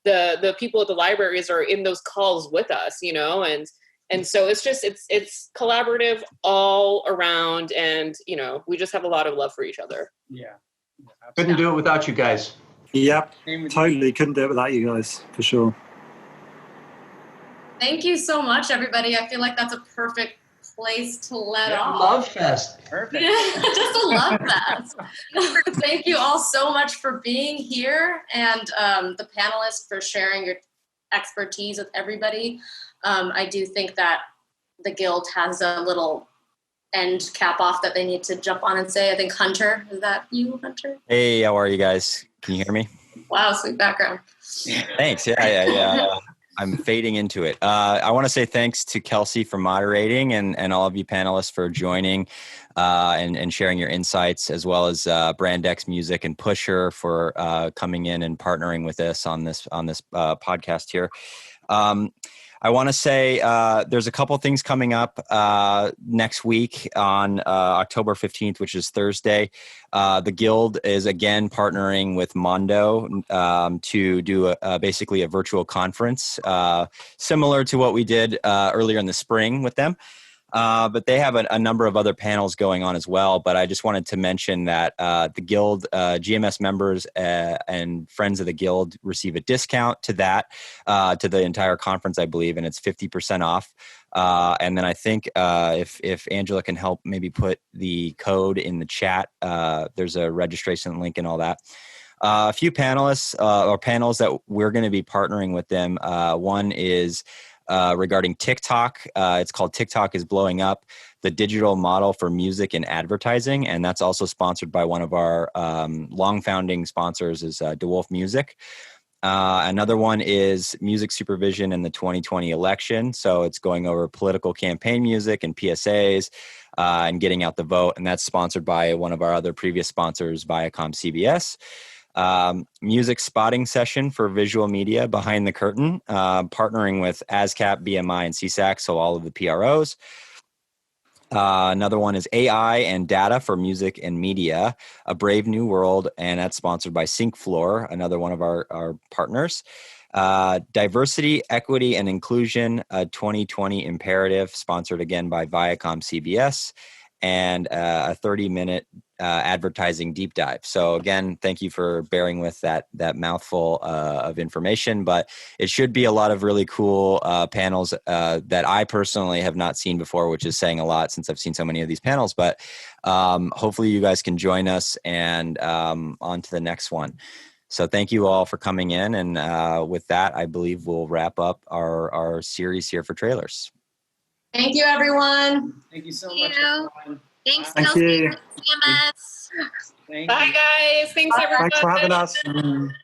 F: the people at the libraries are in those calls with us, and so it's just it's collaborative all around, and we just have a lot of love for each other.
G: Yeah.
C: Couldn't do it without you guys.
D: Yep, totally couldn't do it without you guys, for sure.
B: Thank you so much, everybody. I feel like that's a perfect place to let off.
C: Love fest.
G: Perfect.
B: Just a love fest. Thank you all so much for being here, and the panelists for sharing your expertise with everybody. I do think that the Guild has a little end cap off that they need to jump on and say. I think Hunter, is that you, Hunter?
I: Hey, how are you guys? Can you hear me?
B: Wow, sweet background.
I: Thanks. Yeah. I'm fading into it. I want to say thanks to Kelsey for moderating and all of you panelists for joining and sharing your insights, as well as Brand X Music and Pusher for coming in and partnering with us on this podcast here. I want to say there's a couple things coming up next week on October 15th, which is Thursday. The Guild is again partnering with Mondo to do basically a virtual conference, similar to what we did earlier in the spring with them. But they have a number of other panels going on as well. But I just wanted to mention that the Guild, GMS members and friends of the Guild receive a discount to that, to the entire conference, I believe, and it's 50% off. And then I think if Angela can help maybe put the code in the chat, there's a registration link and all that. A few panelists or panels that we're going to be partnering with them. One is regarding TikTok. It's called TikTok is Blowing Up, the digital model for music and advertising. And that's also sponsored by one of our long founding sponsors is DeWolf Music. Another one is music supervision in the 2020 election. So it's going over political campaign music and PSAs and getting out the vote. And that's sponsored by one of our other previous sponsors, Viacom CBS. Music spotting session for visual media behind the curtain, partnering with ASCAP, BMI, and CSAC, so all of the PROs. Another one is AI and data for music and media, a brave new world, and that's sponsored by SyncFloor, another one of our partners. Diversity, equity, and inclusion, a 2020 imperative, sponsored again by Viacom CBS, and a 30-minute advertising deep dive. So again, thank you for bearing with that mouthful of information, but it should be a lot of really cool panels that I personally have not seen before, which is saying a lot since I've seen so many of these panels, but hopefully you guys can join us and on to the next one. So thank you all for coming in. And with that, I believe we'll wrap up our series here for trailers.
B: Thank you, everyone.
G: Thank you so
H: Thank
G: much.
H: you.
G: Everyone.
H: Thanks,
D: Thank
H: Kelsey.
D: you.
H: Thanks, CMS.
G: Thank
F: Bye,
G: you.
F: guys. Thanks, everyone.
D: Thanks for having us.